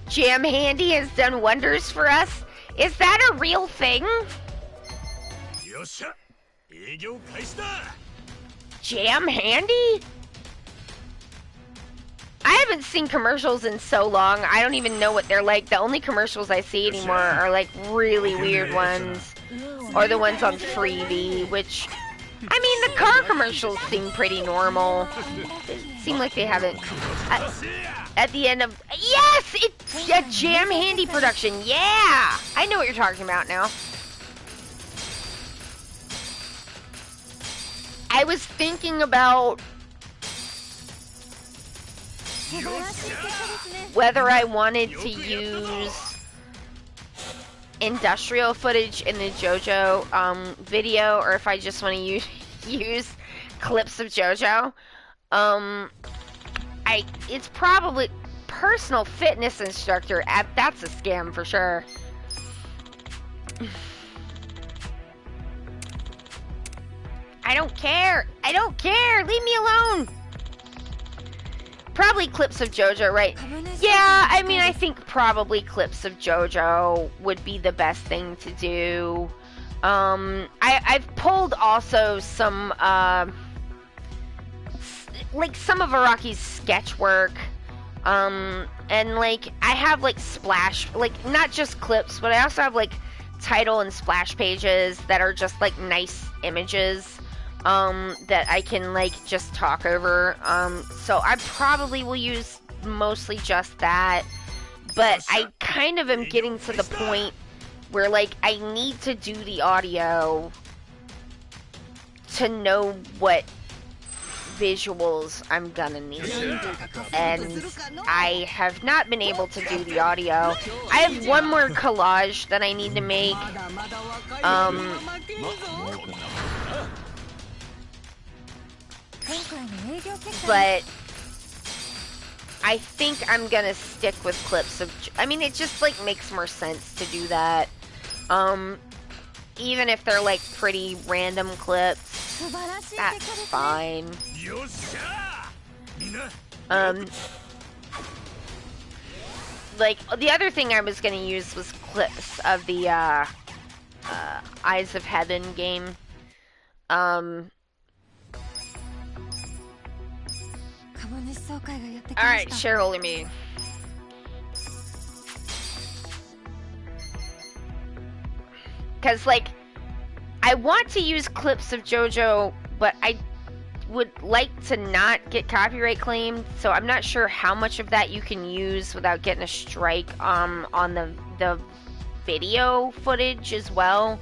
Jam Handy has done wonders for us. Is that a real thing? Jam Handy? I haven't seen commercials in so long. I don't even know what they're like. The only commercials I see anymore are like really weird ones. Or the ones on Freebie, which, I mean, the car commercials seem pretty normal. They seem like they haven't. At the end of, yes, it's a Jam Handy production. Yeah, I know what you're talking about now. I was thinking about whether I wanted to use industrial footage in the JoJo video, or if I just want to use clips of JoJo. It's probably personal fitness instructor. That's a scam for sure. I don't care. I don't care. Leave me alone. Probably clips of JoJo, right? Yeah, I mean, I think probably clips of JoJo would be the best thing to do. I've pulled also some, like some of Araki's sketch work, and like I have like splash, like not just clips, but I also have like title and splash pages that are just like nice images, that I can like just talk over. So I probably will use mostly just that, but I kind of am getting to the point where like I need to do the audio to know what visuals I'm gonna need, and I have not been able to do the audio. I have one more collage that I need to make, but I think I'm gonna stick with clips of, I mean, it just like makes more sense to do that, even if they're like pretty random clips. That's fine. Like, the other thing I was gonna use was clips of the, Eyes of Heaven game. Alright, shareholder meeting. Because, like, I want to use clips of JoJo, but I would like to not get copyright claimed, so I'm not sure how much of that you can use without getting a strike on the video footage as well.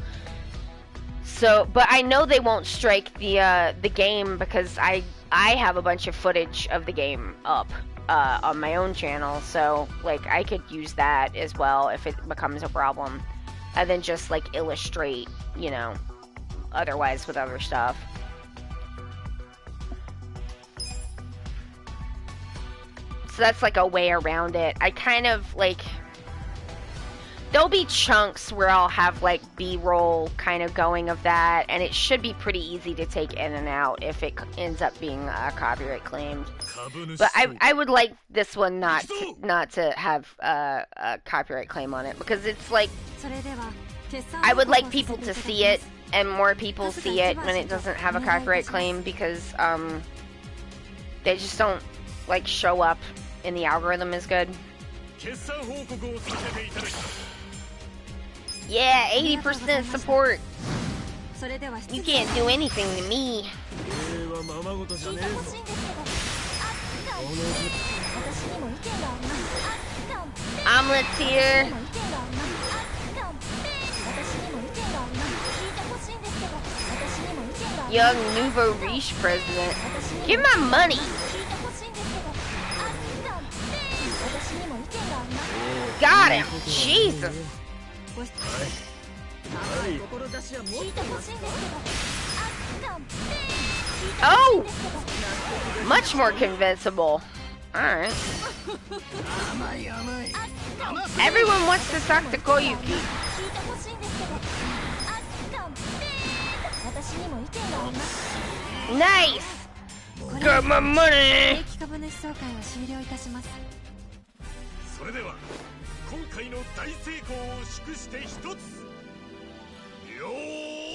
So, but I know they won't strike the game because I have a bunch of footage of the game up on my own channel, so like I could use that as well if it becomes a problem, and then just like illustrate, you know, otherwise with other stuff. So that's like a way around it. I kind of like, there'll be chunks where I'll have like B-roll kind of going of that, and it should be pretty easy to take in and out if it ends up being copyright claimed. But I would like this one not to have a copyright claim on it, because it's like, I would like people to see it, and more people see it when it doesn't have a copyright claim, because they just don't like show up in the algorithm as good. Yeah, 80% support. You can't do anything to me. Omelets here. Young nouveau riche president. Give my money. Got him! Jesus! 聞いてほしいんですけど。あ、なんで。 Oh! Much more convincible. Alright. Everyone wants to talk to Koyuki. 聞いてほしいんですけど。あ、なんで。私にも意見があります。 Nice! Got my money! 定期株主総会を終了いたします。それでは今回の大成功を祝して一つ。よーっ、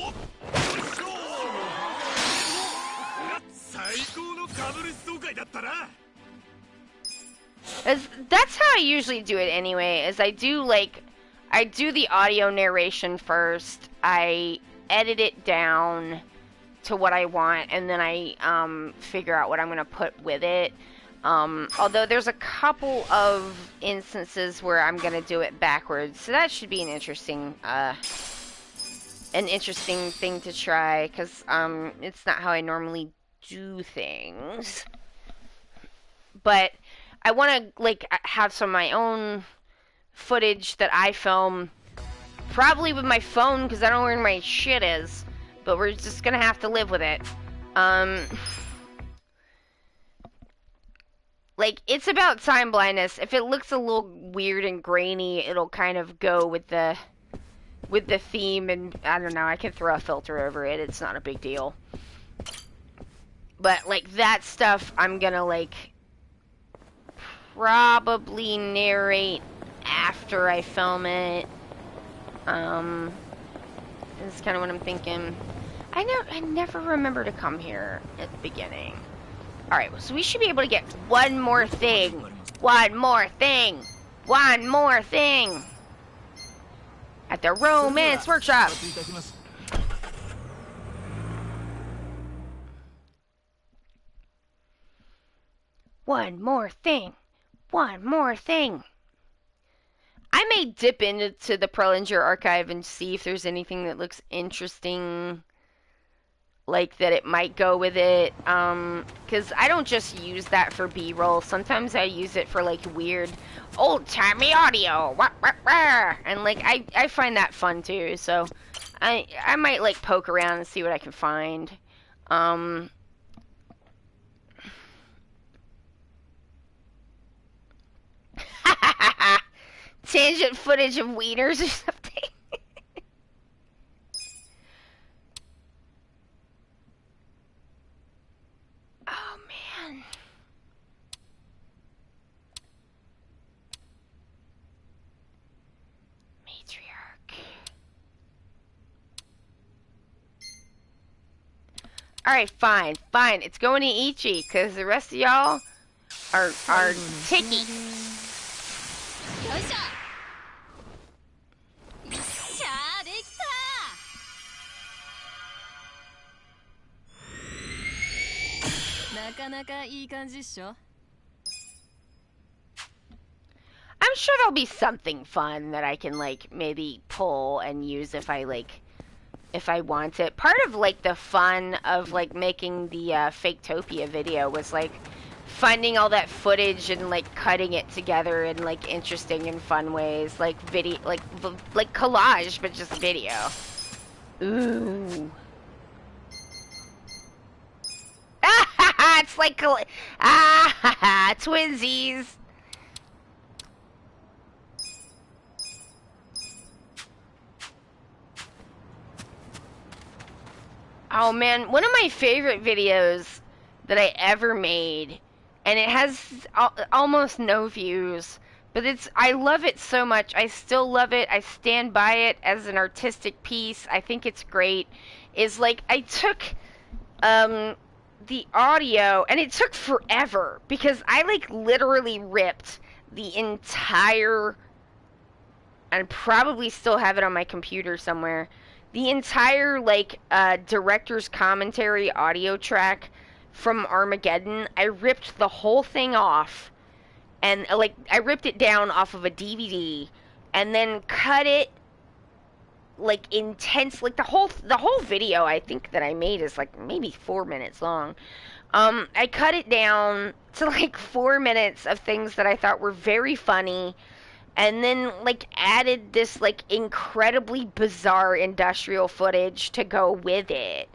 よいしょー。最高の株主総会だったな。That's how I usually do it anyway, is I do the audio narration first, I edit it down to what I want, and then I figure out what I'm gonna put with it. Although there's a couple of instances where I'm gonna do it backwards, so that should be an interesting thing to try, because it's not how I normally do things. But I want to like have some of my own footage that I film, probably with my phone, because I don't know where my shit is. But we're just gonna have to live with it. Like, it's about time blindness. If it looks a little weird and grainy, it'll kind of go with the theme, and I don't know, I can throw a filter over it. It's not a big deal. But like that stuff, I'm gonna like probably narrate after I film it. That's kind of what I'm thinking. I never remember to come here at the beginning. Alright, so we should be able to get one more thing. One more thing. One more thing. At the Romance Workshop. One more thing. One more thing. I may dip into the Prelinger archive and see if there's anything that looks interesting, like that it might go with it, because I don't just use that for B-roll. Sometimes I use it for like weird old-timey audio, and like I find that fun too, so I might like poke around and see what I can find. Tangent footage of wieners or something. Oh man. Matriarch. Alright, fine. It's going to Ichi, because the rest of y'all are ticky. よいしょ。しゃー、できた。なかなかいい感じっしょ。I'm sure there'll be something fun that I can like maybe pull and use if I want it. Part of like the fun of like making the Faketopia video was like finding all that footage and like cutting it together in like interesting and fun ways, like video, like collage, but just video. Ooh. It's like twinsies. Oh man, one of my favorite videos that I ever made, and it has almost no views, but I love it so much. I still love it. I stand by it as an artistic piece. I think it's great. Is like I took the audio, and it took forever because I like literally ripped the entire, and probably still have it on my computer somewhere, the entire like director's commentary audio track from Armageddon. I ripped the whole thing off, and like I ripped it down off of a DVD and then cut it like intense, like the whole video I think that I made is like maybe 4 minutes long. I cut it down to like 4 minutes of things that I thought were very funny, and then like added this like incredibly bizarre industrial footage to go with it.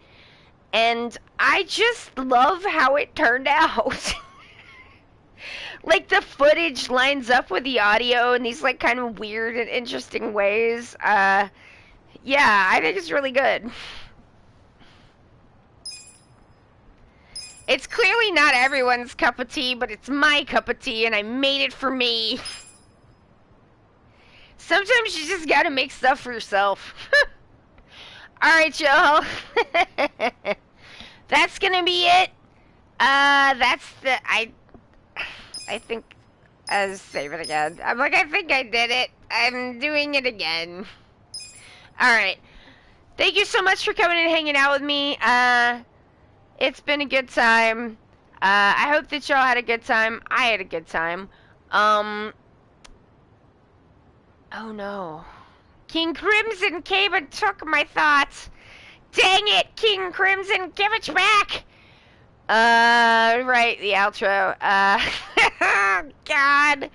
And I just love how it turned out. Like the footage lines up with the audio in these like kind of weird and interesting ways. Yeah, I think it's really good. It's clearly not everyone's cup of tea, but it's my cup of tea, and I made it for me. Sometimes you just gotta make stuff for yourself. Alright, y'all. That's gonna be it. I think, save it again. I'm like, I think I did it. I'm doing it again. Alright. Thank you so much for coming and hanging out with me. It's been a good time. I hope that y'all had a good time. I had a good time. Oh no. King Crimson came and took my thoughts. Dang it, King Crimson, give it back! Right, the outro. God.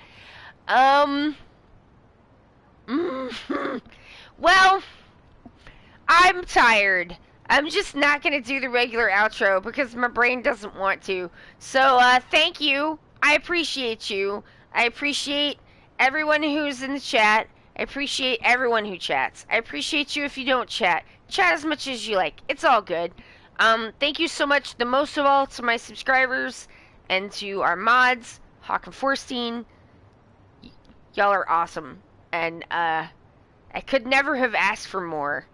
Well, I'm tired. I'm just not gonna do the regular outro because my brain doesn't want to. So, thank you. I appreciate you. I appreciate everyone who's in the chat. I appreciate everyone who chats. I appreciate you if you don't chat. Chat as much as you like. It's all good. Thank you so much, the most of all, to my subscribers and to our mods, Hawk and Forstein. Y'all are awesome. And, I could never have asked for more.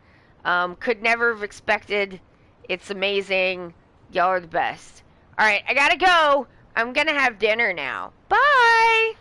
Could never have expected. It's amazing. Y'all are the best. Alright, I gotta go. I'm gonna have dinner now. Bye!